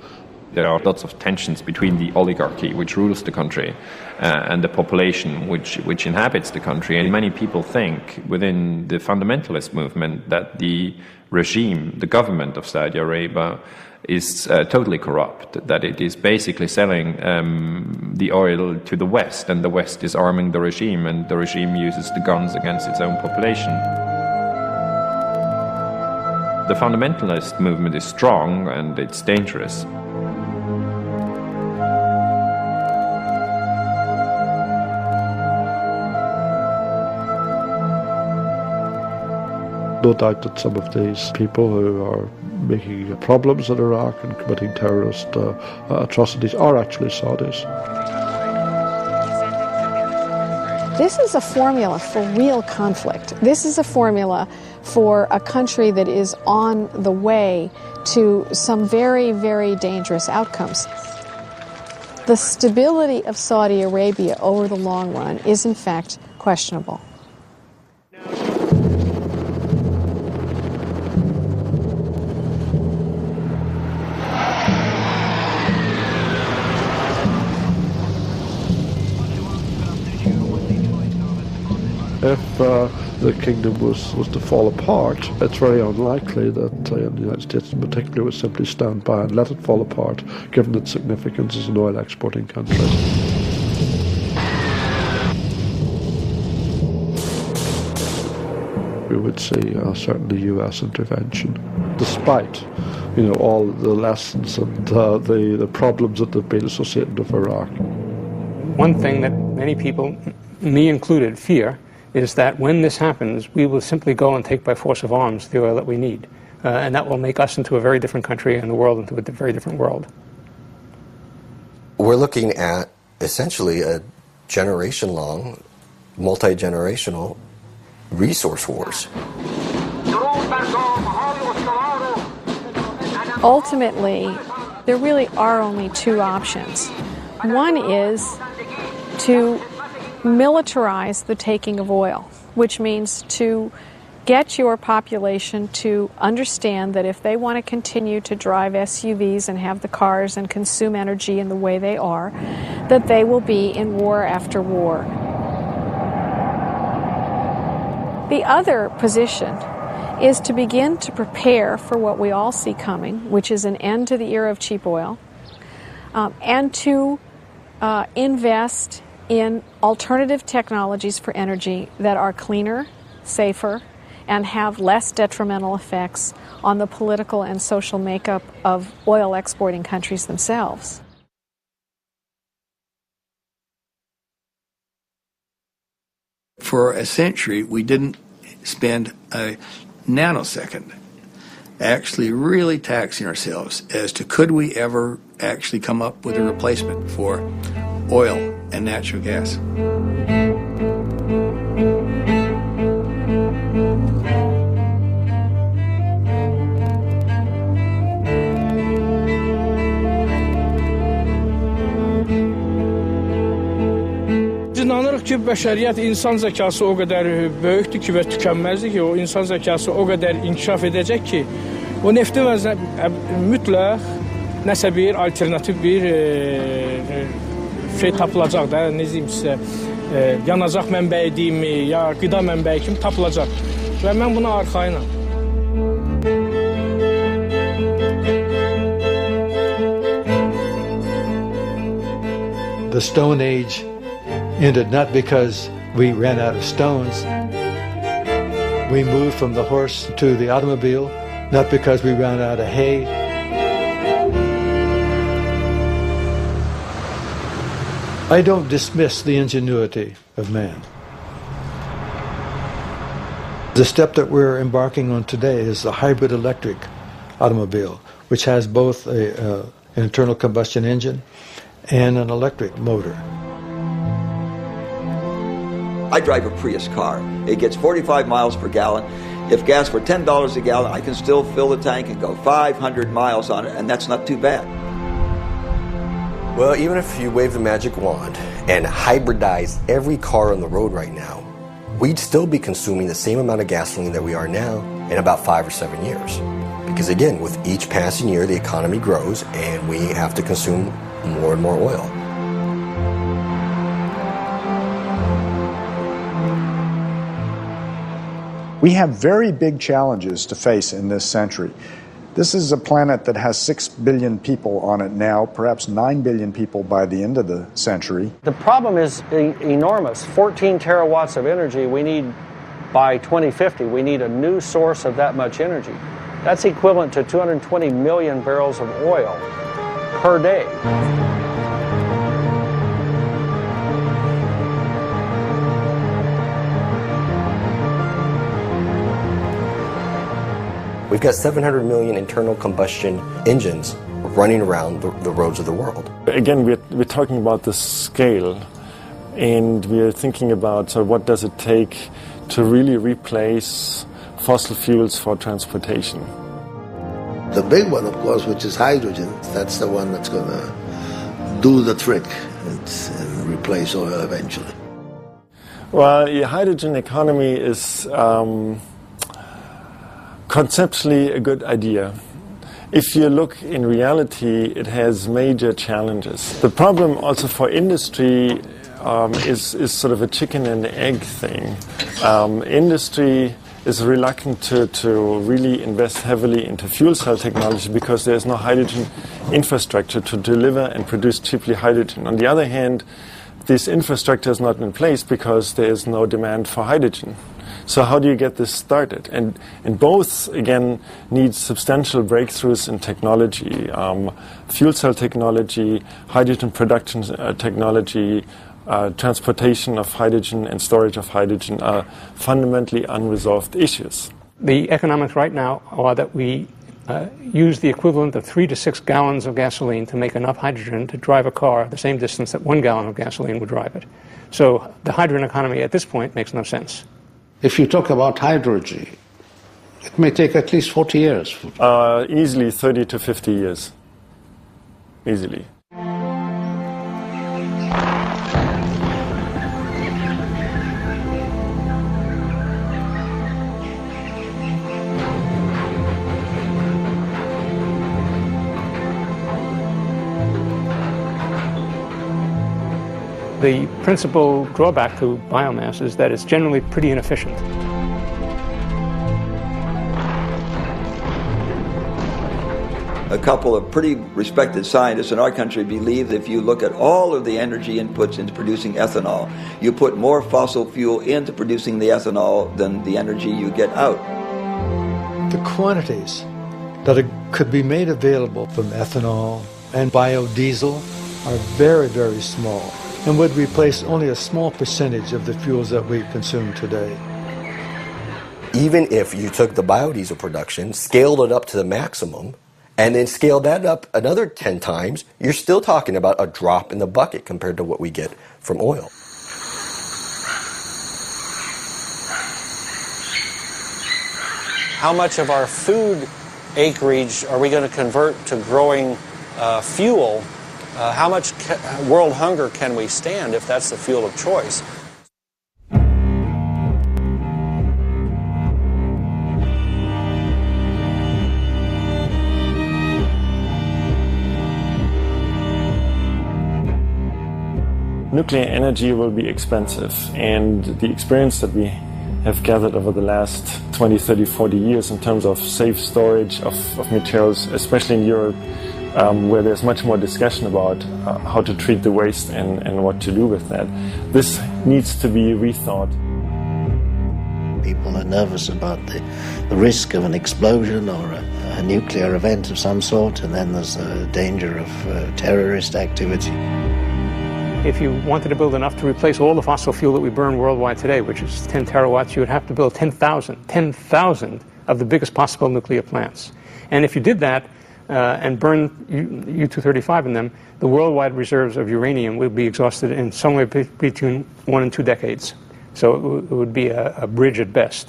There are lots of tensions between the oligarchy, which rules the country, and the population, which inhabits the country. And many people think within the fundamentalist movement that the regime, the government of Saudi Arabia, is totally corrupt, that it is basically selling the oil to the West, and the West is arming the regime, and the regime uses the guns against its own population. The fundamentalist movement is strong and it's dangerous. No doubt that some of these people who are making problems in Iraq and committing terrorist atrocities are actually Saudis. This is a formula for real conflict. This is a formula for a country that is on the way to some very, very dangerous outcomes. The stability of Saudi Arabia over the long run is in fact questionable. If the kingdom was to fall apart, it's very unlikely that the United States in particular would simply stand by and let it fall apart, given its significance as an oil exporting country. We would see certainly US intervention, despite all the lessons and the problems that have been associated with Iraq. One thing that many people, me included, fear is that when this happens, we will simply go and take by force of arms the oil that we need. And that will make us into a very different country and the world into a very different world. We're looking at essentially a generation-long, multi-generational resource wars. Ultimately, there really are only two options. One is to militarize the taking of oil, which means to get your population to understand that if they want to continue to drive SUVs and have the cars and consume energy in the way they are, that they will be in war after war. The other position is to begin to prepare for what we all see coming, which is an end to the era of cheap oil, and to invest in alternative technologies for energy that are cleaner, safer, and have less detrimental effects on the political and social makeup of oil exporting countries themselves. for a century, we didn't spend a nanosecond actually really taxing ourselves as to could we ever actually come up with a replacement for oil and natural gas. İnanırıq ki, bəşəriyyət insan zəkası o qədər böyükdür ki və tükənməzdir ki, o insan zəkası o qədər inkişaf edəcək ki, o neftin mütləq nəsə bir alternativ bir şey tapılacaq da, ne diyeyim sizə, yanacaq mənbəyi deyimi, ya qida mənbəyi kimi tapılacaq və mən buna arxayınam. The Stone Age ended not because we ran out of stones. We moved from the horse to the automobile, not because we ran out of hay. I don't dismiss the ingenuity of man. The step that we're embarking on today is the hybrid electric automobile, which has both an internal combustion engine and an electric motor. I drive a Prius car. It gets 45 miles per gallon. If gas were $10 a gallon, I can still fill the tank and go 500 miles on it, and that's not too bad. Well, even if you wave the magic wand and hybridize every car on the road right now, we'd still be consuming the same amount of gasoline that we are now in about 5 or 7 years. Because again, with each passing year, the economy grows and we have to consume more and more oil. We have very big challenges to face in this century. This is a planet that has 6 billion people on it now, perhaps 9 billion people by the end of the century. The problem is enormous. 14 terawatts of energy we need by 2050. We need a new source of that much energy. That's equivalent to 220 million barrels of oil per day. We've got 700 million internal combustion engines running around the roads of the world. Again, we're talking about the scale, and we're thinking about what does it take to really replace fossil fuels for transportation. The big one, of course, which is hydrogen, that's the one that's going to do the trick and replace oil eventually. Well, the hydrogen economy is conceptually a good idea. If you look in reality, it has major challenges. The problem also for industry is sort of a chicken and egg thing. Industry is reluctant to really invest heavily into fuel cell technology because there's no hydrogen infrastructure to deliver and produce cheaply hydrogen. On the other hand, this infrastructure is not in place because there is no demand for hydrogen. So how do you get this started? And both, again, need substantial breakthroughs in technology. Fuel cell technology, hydrogen production technology, transportation of hydrogen and storage of hydrogen are fundamentally unresolved issues. The economics right now are that we use the equivalent of 3 to 6 gallons of gasoline to make enough hydrogen to drive a car the same distance that 1 gallon of gasoline would drive it. So the hydrogen economy at this point makes no sense. If you talk about hydrogen, it may take at least 40 years. Easily 30 to 50 years. Easily. The principal drawback to biomass is that it's generally pretty inefficient. A couple of pretty respected scientists in our country believe that if you look at all of the energy inputs into producing ethanol, you put more fossil fuel into producing the ethanol than the energy you get out. The quantities that could be made available from ethanol and biodiesel are very, very small. and would replace only a small percentage of the fuels that we consume today. Even if you took the biodiesel production, scaled it up to the maximum, and then scaled that up another 10 times, you're still talking about a drop in the bucket compared to what we get from oil. How much of our food acreage are we going to convert to growing fuel? How much world hunger can we stand if that's the fuel of choice? Nuclear energy will be expensive, and the experience that we have gathered over the last 20, 30, 40 years in terms of safe storage of materials, especially in Europe, where there's much more discussion about how to treat the waste and what to do with that. This needs to be rethought. People are nervous about the risk of an explosion or a nuclear event of some sort, and then there's the danger of terrorist activity. If you wanted to build enough to replace all the fossil fuel that we burn worldwide today, which is 10 terawatts, you would have to build 10,000 of the biggest possible nuclear plants. And if you did that and burn U-235 in them, the worldwide reserves of uranium would be exhausted in somewhere between 1 and 2 decades. So it would be a bridge at best.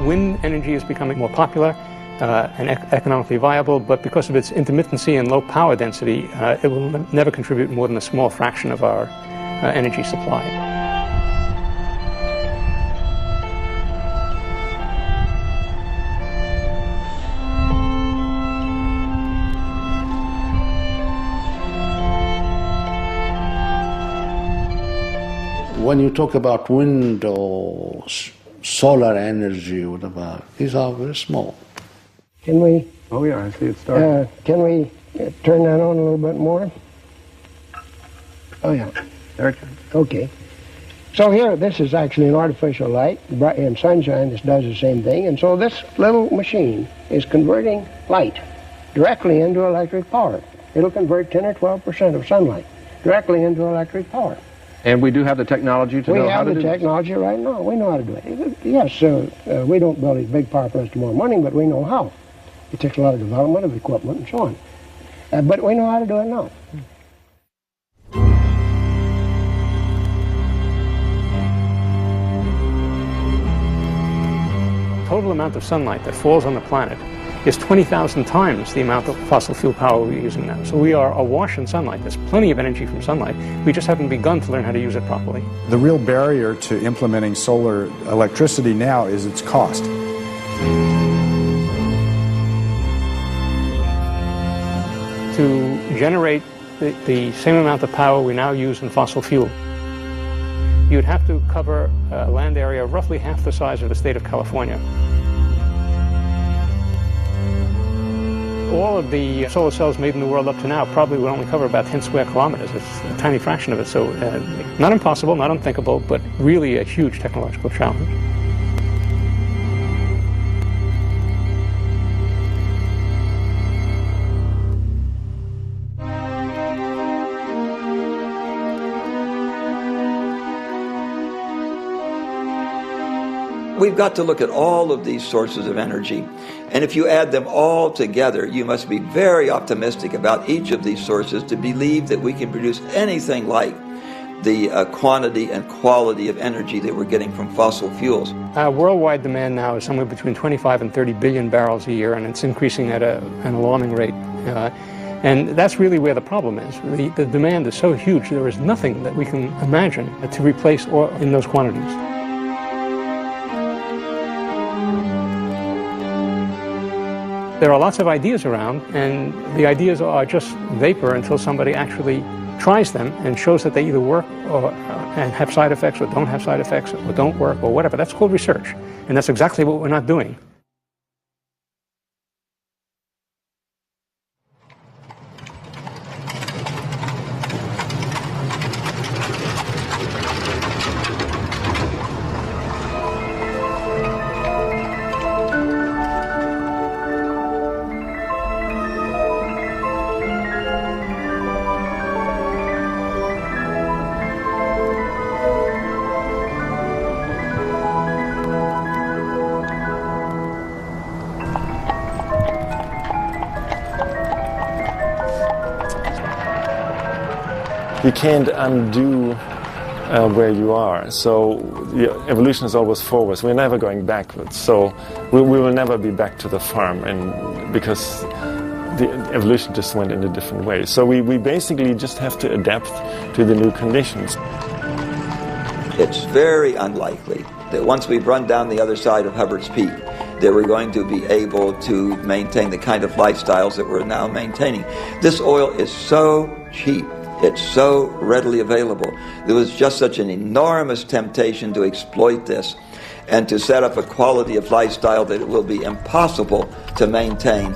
Wind energy is becoming more popular and economically viable, but because of its intermittency and low power density, it will never contribute more than a small fraction of our energy supply. When you talk about wind or solar energy, whatever, these are very small. Can we? Oh yeah, I see it starting. Can we turn that on a little bit more? Oh yeah. There it comes. Okay. So here, this is actually an artificial light. In sunshine, this does the same thing. And so this little machine is converting light directly into electric power. It'll convert 10 or 12% of sunlight directly into electric power. And we do have the technology to know how to do We have the technology right now. We know how to do it. Yes, we don't build these big power plants tomorrow morning, but we know how. It takes a lot of development of equipment and so on. But we know how to do it now. The total amount of sunlight that falls on the planet is 20,000 times the amount of fossil fuel power we're using now. So we are awash in sunlight. There's plenty of energy from sunlight. We just haven't begun to learn how to use it properly. The real barrier to implementing solar electricity now is its cost. To generate the same amount of power we now use in fossil fuel, you'd have to cover a land area roughly half the size of the state of California. All of the solar cells made in the world up to now probably would only cover about 10 square kilometers. It's a tiny fraction of it, so not impossible, not unthinkable, but really a huge technological challenge. We've got to look at all of these sources of energy, and if you add them all together, you must be very optimistic about each of these sources to believe that we can produce anything like the quantity and quality of energy that we're getting from fossil fuels. Worldwide demand now is somewhere between 25 and 30 billion barrels a year, and it's increasing at an alarming rate. And that's really where the problem is. The demand is so huge, there is nothing that we can imagine to replace oil in those quantities. There are lots of ideas around, and the ideas are just vapor until somebody actually tries them and shows that they either work and have side effects, or don't have side effects, or don't work, or whatever. That's called research, and that's exactly what we're not doing. you can't undo where you are. So the evolution is always forwards. We're never going backwards. So we will never be back to the farm, and because the evolution just went in a different way. So we basically just have to adapt to the new conditions. It's very unlikely that once we've run down the other side of Hubbard's Peak, that we're going to be able to maintain the kind of lifestyles that we're now maintaining. This oil is so cheap. It's so readily available. There was just such an enormous temptation to exploit this and to set up a quality of lifestyle that it will be impossible to maintain.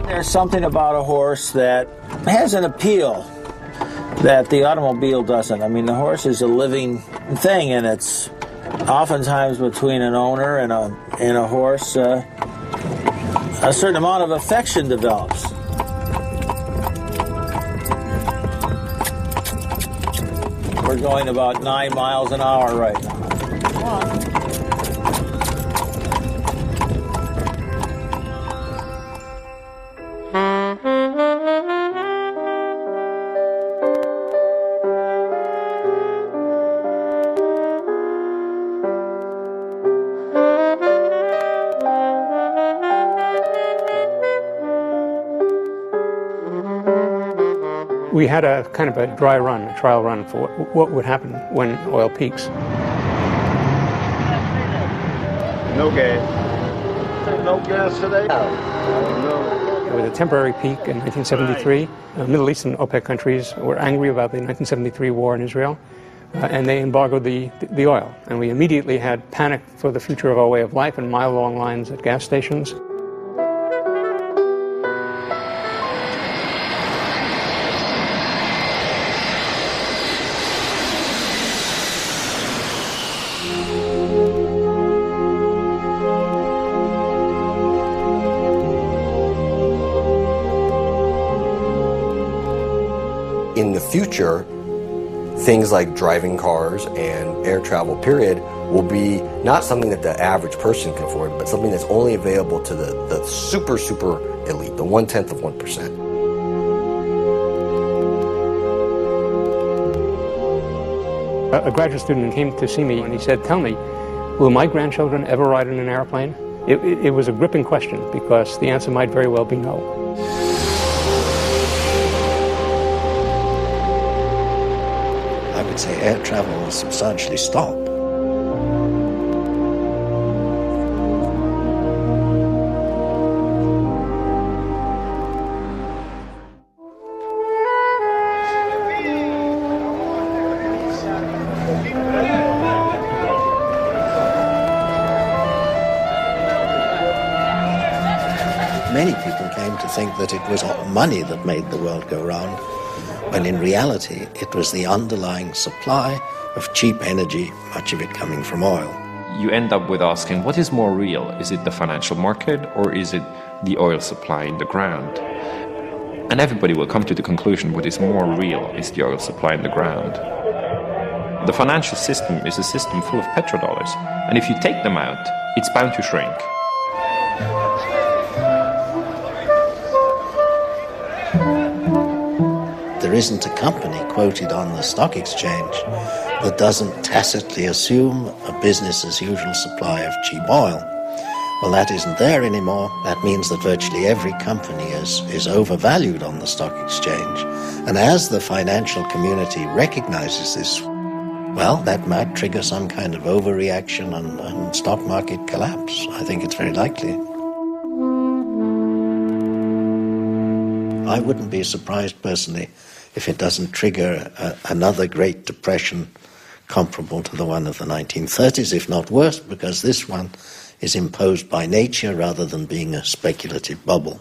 There's something about a horse that has an appeal that the automobile doesn't. I mean, the horse is a living thing, and it's oftentimes between an owner and a horse, a certain amount of affection develops. We're going about 9 miles an hour right now. Come on. We had a kind of a dry run, a trial run for what would happen when oil peaks. No gas. No gas today? No. With a temporary peak in 1973, Middle Eastern OPEC countries were angry about the 1973 war in Israel, and they embargoed the oil. And we immediately had panic for the future of our way of life and mile-long lines at gas stations. In the future, things like driving cars and air travel, period, will be not something that the average person can afford, but something that's only available to the super, super elite, the 1/10 of 1%. A graduate student came to see me and he said, "Tell me, will my grandchildren ever ride in an airplane?" It was a gripping question because the answer might very well be no. I would say air travel will substantially stop. Many people came to think that it was money that made the world go round, when in reality it was the underlying supply of cheap energy, much of it coming from oil. You end up with asking, what is more real? Is it the financial market or is it the oil supply in the ground? And everybody will come to the conclusion what is more real is the oil supply in the ground. The financial system is a system full of petrodollars, and if you take them out, it's bound to shrink. There isn't a company quoted on the stock exchange that doesn't tacitly assume a business-as-usual supply of cheap oil. Well, that isn't there anymore. That means that virtually every company is overvalued on the stock exchange. And as the financial community recognizes this, well, that might trigger some kind of overreaction and stock market collapse. I think it's very likely. I wouldn't be surprised personally if it doesn't trigger another Great Depression comparable to the one of the 1930s, if not worse, because this one is imposed by nature rather than being a speculative bubble.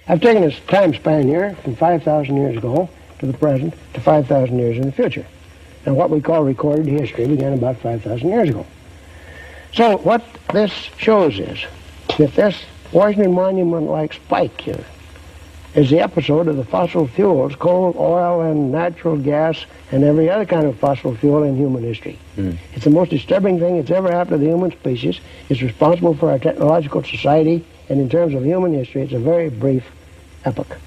I've taken this time span here from 5,000 years ago to the present to 5,000 years in the future. And what we call recorded history began about 5,000 years ago. So what this shows is that this Washington Monument-like spike here is the episode of the fossil fuels, coal, oil, and natural gas, and every other kind of fossil fuel in human history. It's the most disturbing thing that's ever happened to the human species. It's responsible for our technological society And in terms of human history, it's a very brief epoch.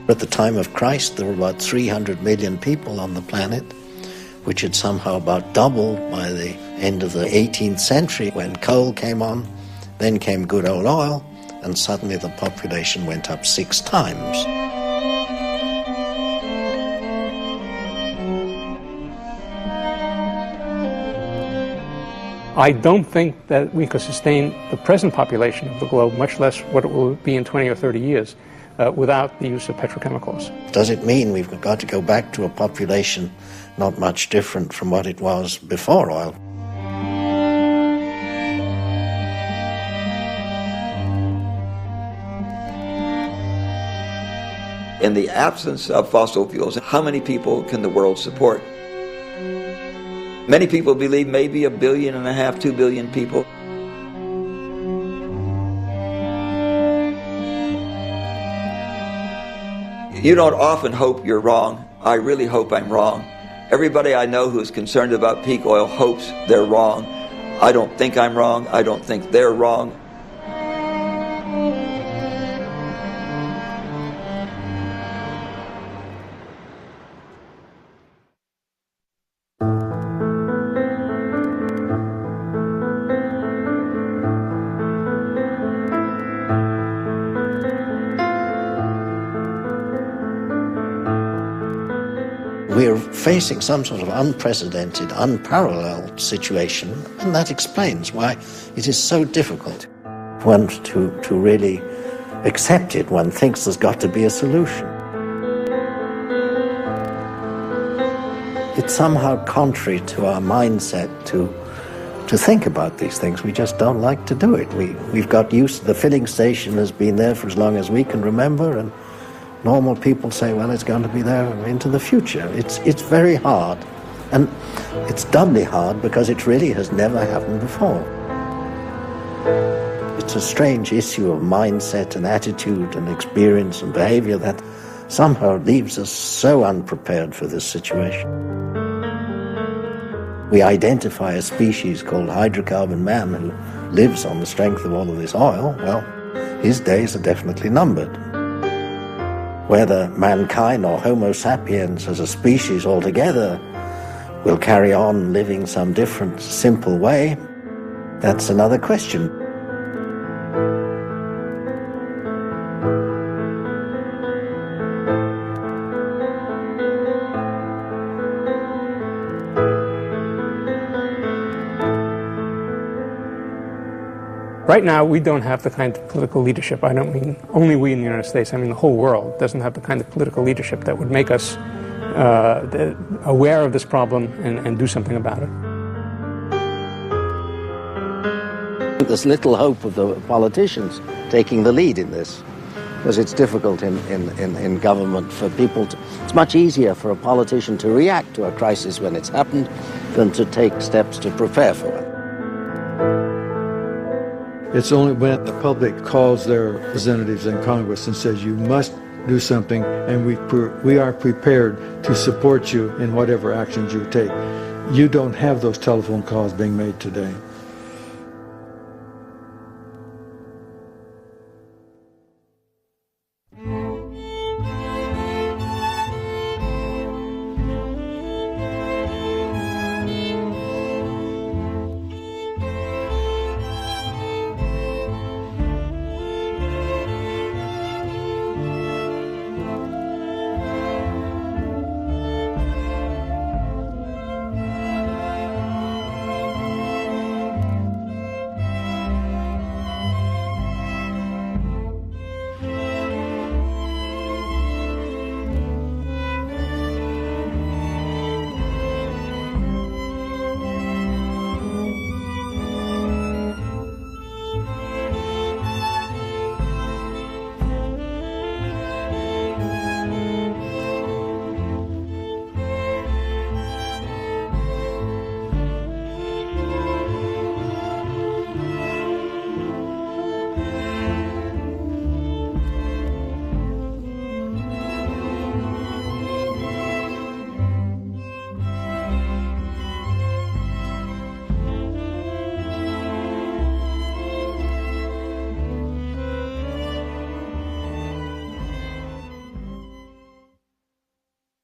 At the time of Christ, there were about 300 million people on the planet, which had somehow about doubled by the end of the 18th century when coal came on, then came good old oil, and suddenly the population went up 6 times. I don't think that we could sustain the present population of the globe, much less what it will be in 20 or 30 years, without the use of petrochemicals. Does it mean we've got to go back to a population not much different from what it was before oil? In the absence of fossil fuels, how many people can the world support? Many people believe maybe 1.5 billion, 2 billion people. You don't often hope you're wrong. I really hope I'm wrong. Everybody I know who's concerned about peak oil hopes they're wrong. I don't think I'm wrong. I don't think they're wrong. We're facing some sort of unprecedented, unparalleled situation, and that explains why it is so difficult to really accept it. One thinks there's got to be a solution. It's somehow contrary to our mindset to think about these things. We just don't like to do it. We've got used to the filling station has been there for as long as we can remember, and normal people say, well, it's going to be there into the future. It's very hard. And it's doubly hard because it really has never happened before. It's a strange issue of mindset and attitude and experience and behavior that somehow leaves us so unprepared for this situation. We identify a species called hydrocarbon man who lives on the strength of all of this oil. Well, his days are definitely numbered. Whether mankind or Homo sapiens as a species altogether will carry on living some different, simple way, that's another question. Right now, we don't have the kind of political leadership. I don't mean only we in the United States. I mean the whole world doesn't have the kind of political leadership that would make us aware of this problem and do something about it. There's little hope of the politicians taking the lead in this, because it's difficult in government for people to... It's much easier for a politician to react to a crisis when it's happened than to take steps to prepare for it. It's only when the public calls their representatives in Congress and says you must do something, and we are prepared to support you in whatever actions you take. You don't have those telephone calls being made today.